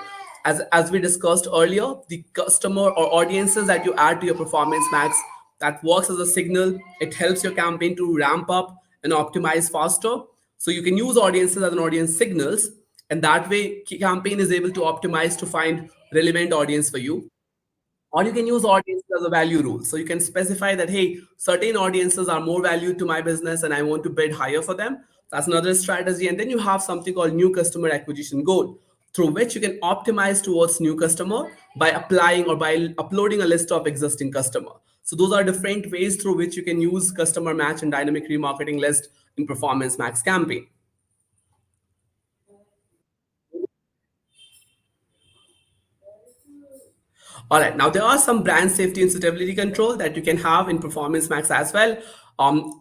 As we discussed earlier, the customer or audiences that you add to your performance max, that works as a signal. It helps your campaign to ramp up and optimize faster. So you can use audiences as an audience signals, and that way campaign is able to optimize to find relevant audience for you. Or you can use audiences as a value rule. So you can specify that, hey, certain audiences are more valued to my business and I want to bid higher for them. That's another strategy. And then you have something called new customer acquisition goal, through which you can optimize towards new customer by applying or by uploading a list of existing customer. So those are different ways through which you can use customer match and dynamic remarketing list in Performance Max campaign. All right, now there are some brand safety and suitability control that you can have in Performance Max as well.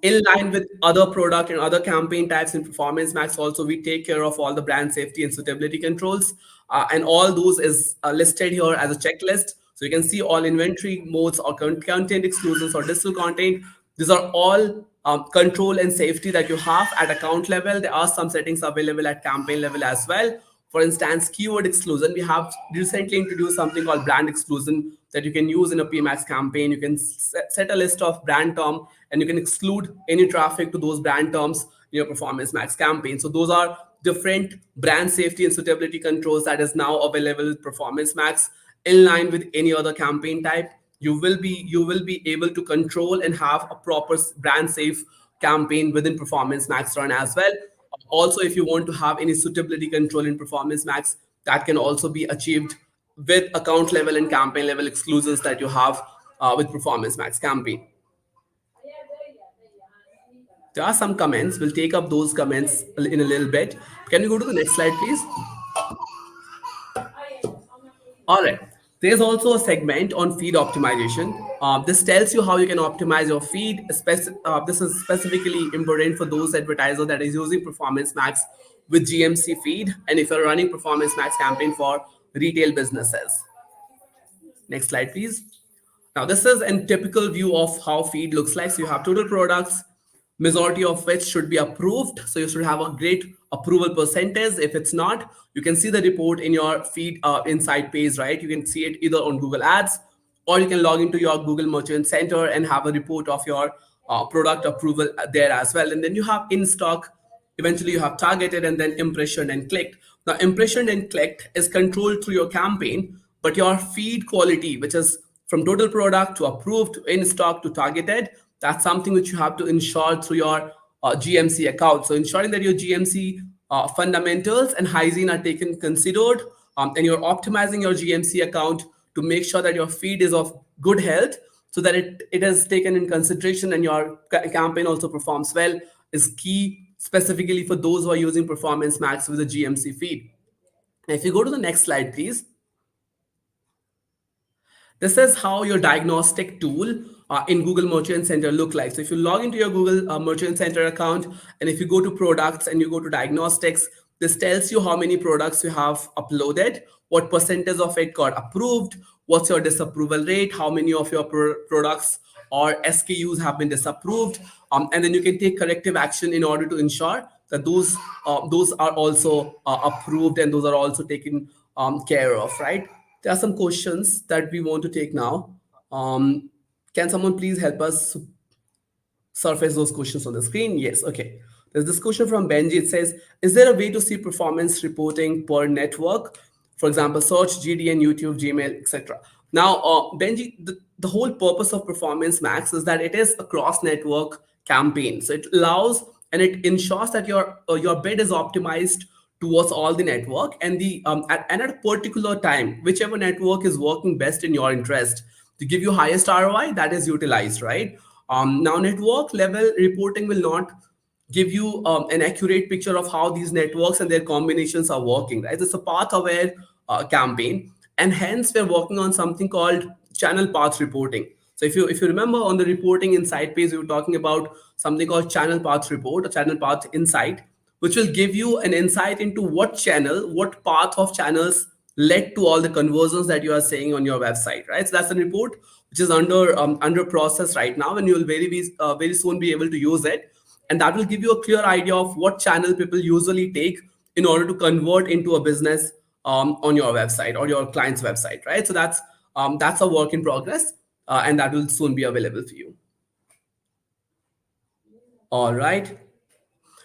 In line with other product and other campaign types in Performance Max, also we take care of all the brand safety and suitability controls, and all those is listed here as a checklist. So you can see all inventory modes or content exclusions or digital content. These are all control and safety that you have at account level. There are some settings available at campaign level as well. For instance, keyword exclusion. We have recently introduced something called brand exclusion that you can use in a PMax campaign. You can set a list of brand term and you can exclude any traffic to those brand terms in your Performance Max campaign. So those are different brand safety and suitability controls that is now available with Performance Max. In line with any other campaign type, you will be able to control and have a proper brand safe campaign within Performance Max run as well. Also, if you want to have any suitability control in Performance Max, that can also be achieved with account level and campaign level exclusions that you have with Performance Max campaign. There are some comments. We'll take up those comments in a little bit. Can we go to the next slide, please? All right. There's also a segment on feed optimization. This tells you how you can optimize your feed. This is specifically important for those advertisers that is using Performance Max with GMC feed, and if you're running Performance Max campaign for retail businesses. Next slide, please. Now, this is a typical view of how feed looks like. So you have total products, majority of which should be approved. So you should have a great approval percentage. If it's not, you can see the report in your feed inside page, right? You can see it either on Google Ads, or you can log into your Google Merchant Center and have a report of your product approval there as well. And then you have in stock. Eventually, you have targeted and then impression and clicked. Now, impression and clicked is controlled through your campaign, but your feed quality, which is from total product to approved to in stock to targeted, that's something which you have to ensure through your GMC account. So ensuring that your GMC fundamentals and hygiene are taken considered, and you're optimizing your GMC account to make sure that your feed is of good health, so that it is taken in consideration and your campaign also performs well, is key specifically for those who are using Performance Max with a GMC feed. If you go to the next slide, please. This is how your diagnostic tool in Google Merchant Center look like. So if you log into your Google Merchant Center account, and if you go to products and you go to diagnostics, this tells you how many products you have uploaded, what percentage of it got approved, what's your disapproval rate, how many of your products or SKUs have been disapproved, and then you can take corrective action in order to ensure that those are also approved and those are also taken care of, right? There are some questions that we want to take now. Can someone please help us surface those questions on the screen? Yes, okay. There's this question from Benji. It says, is there a way to see performance reporting per network? For example, search, GDN, YouTube, Gmail, etc. Now, Benji, the whole purpose of Performance Max is that it is a cross-network campaign. So it allows and it ensures that your bid is optimized towards all the network, and and at a particular time, whichever network is working best in your interest to give you highest ROI, that is utilized, right? Now, network level reporting will not give you an accurate picture of how these networks and their combinations are working, right? It's a path aware campaign, and hence we're working on something called channel path reporting. So if you remember on the reporting insight page, we were talking about something called channel path report or channel path insight, which will give you an insight into what channel, what path of channels led to all the conversions that you are saying on your website, right? So that's a report which is under process right now, and you will very soon be able to use it, and that will give you a clear idea of what channel people usually take in order to convert into a business on your website or your client's website, right? So that's a work in progress, and that will soon be available for you. All right.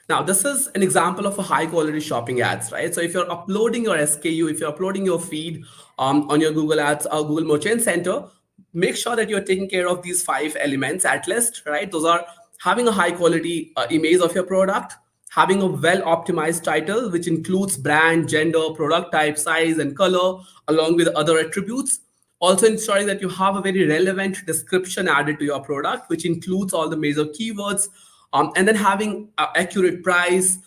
Now, this is an example of a high quality shopping ads, right? So if you're uploading your SKU, if you're uploading your feed on your Google Ads or Google Merchant Center, make sure that you're taking care of these 5 elements at least, right? Those are having a high quality image of your product, having a well optimized title, which includes brand, gender, product type, size, and color, along with other attributes. Also ensuring that you have a very relevant description added to your product, which includes all the major keywords, and then having accurate price,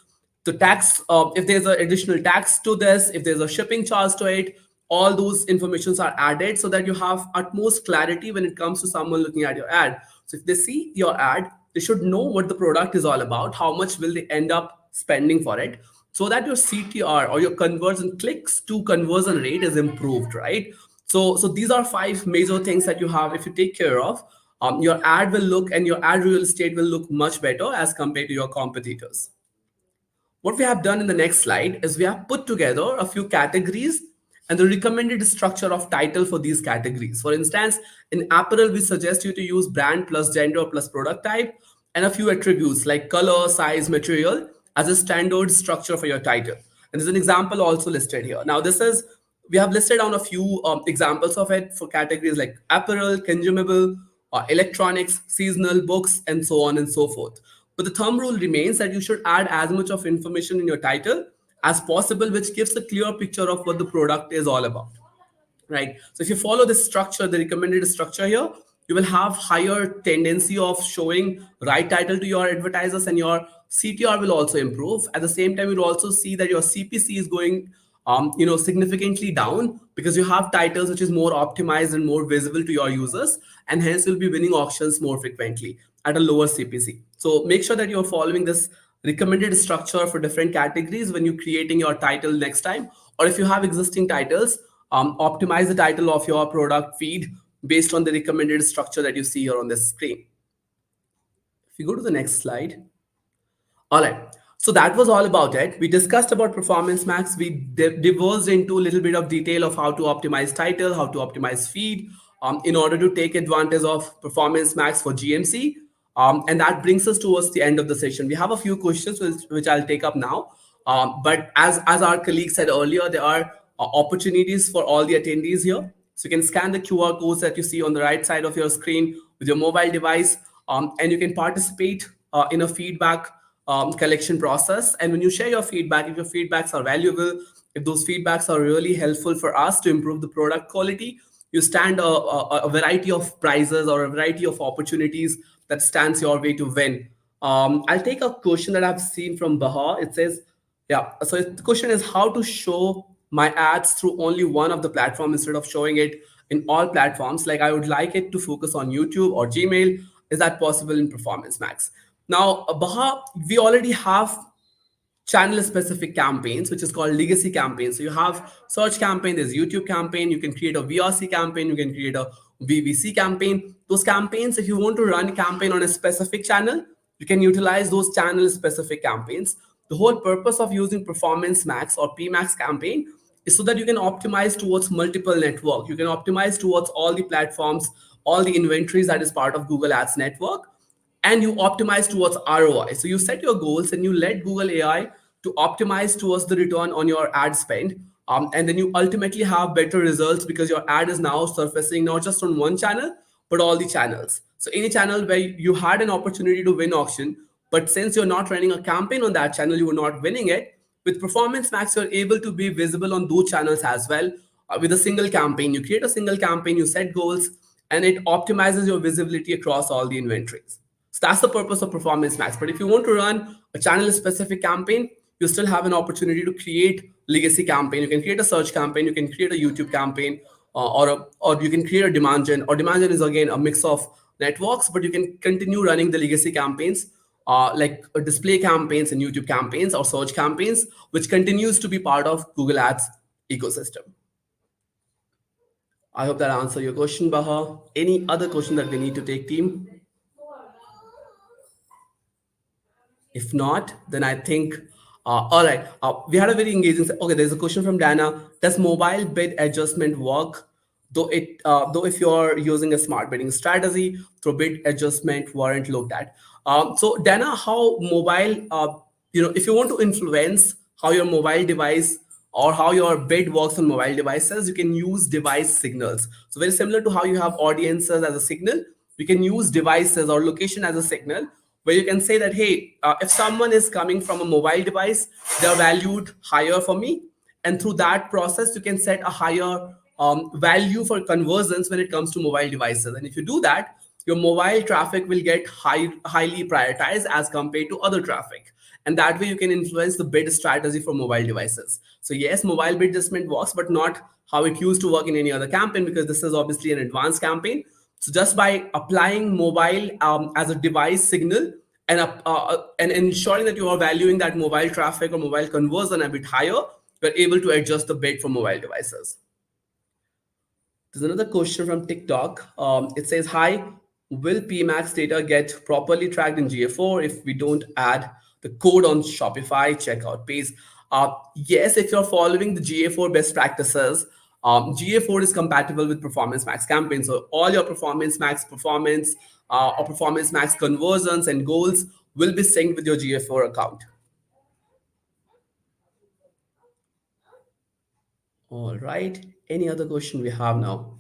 the tax, if there's an additional tax to this, if there's a shipping charge to it, all those informations are added so that you have utmost clarity when it comes to someone looking at your ad. So if they see your ad, they should know what the product is all about, how much will they end up spending for it, so that your CTR or your conversion clicks to conversion rate is improved, right? So these are 5 major things that you have. If you take care of, your ad will look and your ad real estate will look much better as compared to your competitors. What we have done in the next slide is we have put together a few categories and the recommended structure of title for these categories. For instance, in apparel, we suggest you to use brand plus gender plus product type and a few attributes like color, size, material as a standard structure for your title. And there's an example also listed here. Now, we have listed down a few examples of it for categories like apparel, consumable, electronics, seasonal, books, and so on and so forth. But the thumb rule remains that you should add as much of information in your title as possible, which gives a clear picture of what the product is all about, right? So if you follow this structure, the recommended structure here, you will have higher tendency of showing right title to your advertisers, and your CTR will also improve. At the same time, you'll also see that your CPC is going significantly down because you have titles which is more optimized and more visible to your users, and hence you'll be winning auctions more frequently at a lower CPC. So make sure that you're following this recommended structure for different categories when you're creating your title next time, or if you have existing titles, optimize the title of your product feed based on the recommended structure that you see here on this screen. If you go to the next slide. All right. So that was all about it. We discussed about Performance Max. We diverged into a little bit of detail of how to optimize title, how to optimize feed, in order to take advantage of Performance Max for GMC. And that brings us towards the end of the session. We have a few questions which I'll take up now. But as our colleague said earlier, there are opportunities for all the attendees here. So you can scan the QR codes that you see on the right side of your screen with your mobile device, and you can participate in a feedback collection process. And when you share your feedback, if your feedbacks are valuable, if those feedbacks are really helpful for us to improve the product quality, you stand a variety of prizes or a variety of opportunities that stands your way to win. I'll take a question that I've seen from Baha. It says, yeah, so the question is how to show my ads through only one of the platform instead of showing it in all platforms. Like I would like it to focus on YouTube or Gmail. Is that possible in Performance Max? Now, Baha, we already have channel specific campaigns, which is called legacy campaigns. So you have search campaign, there's YouTube campaign, you can create a VRC campaign, you can create a VVC campaign. Those campaigns, if you want to run a campaign on a specific channel, you can utilize those channel specific campaigns. The whole purpose of using Performance Max or PMax campaign is so that you can optimize towards multiple network. You can optimize towards all the platforms, all the inventories that is part of Google Ads network, and you optimize towards ROI. So you set your goals and you let Google AI to optimize towards the return on your ad spend. And then you ultimately have better results because your ad is now surfacing not just on one channel, but all the channels. So any channel where you had an opportunity to win auction, but since you're not running a campaign on that channel, you were not winning it. With Performance Max, you're able to be visible on those channels as well. With a single campaign, you create a single campaign, you set goals, and it optimizes your visibility across all the inventories. So that's the purpose of Performance Max. But if you want to run a channel specific campaign, you still have an opportunity to create legacy campaign. You can create a search campaign, you can create a YouTube campaign, or you can create a demand gen. Or demand gen is again a mix of networks, but you can continue running the legacy campaigns, like display campaigns and YouTube campaigns or search campaigns, which continues to be part of Google Ads ecosystem. I hope that answered your question, Baha. Any other question that we need to take, team? If not, then I think, all right. We had a very engaging. Okay, there's a question from Dana. Does mobile bid adjustment work? Though if you're using a smart bidding strategy, through bid adjustment weren't looked at. So Dana, how mobile, if you want to influence how your mobile device or how your bid works on mobile devices, you can use device signals. So very similar to how you have audiences as a signal, you can use devices or location as a signal, where you can say that, hey, if someone is coming from a mobile device, they're valued higher for me. And through that process, you can set a higher value for conversions when it comes to mobile devices. And if you do that, your mobile traffic will get highly prioritized as compared to other traffic. And that way you can influence the bid strategy for mobile devices. So yes, mobile bid adjustment works, but not how it used to work in any other campaign, because this is obviously an advanced campaign. So just by applying mobile as a device signal and ensuring that you are valuing that mobile traffic or mobile conversion a bit higher, you're able to adjust the bid for mobile devices. There's another question from TikTok. It says, hi, will PMax data get properly tracked in GA4 if we don't add the code on Shopify checkout page? Yes, if you're following the GA4 best practices, GA4 is compatible with Performance Max campaigns. So all your Performance Max performance or Performance Max conversions and goals will be synced with your GA4 account. All right. Any other question we have now?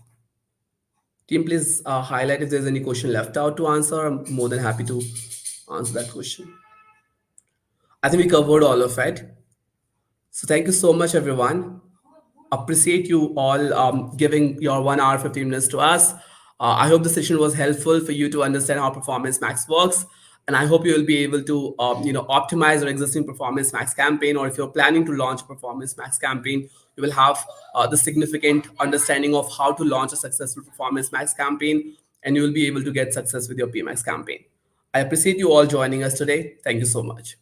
Team, please highlight if there's any question left out to answer. I'm more than happy to answer that question. I think we covered all of it. So thank you so much, everyone. Appreciate you all giving your 1 hour, 15 minutes to us. I hope the session was helpful for you to understand how Performance Max works. And I hope you will be able to optimize your existing Performance Max campaign, or if you're planning to launch a Performance Max campaign, you will have the significant understanding of how to launch a successful Performance Max campaign, and you will be able to get success with your PMax campaign. I appreciate you all joining us today. Thank you so much.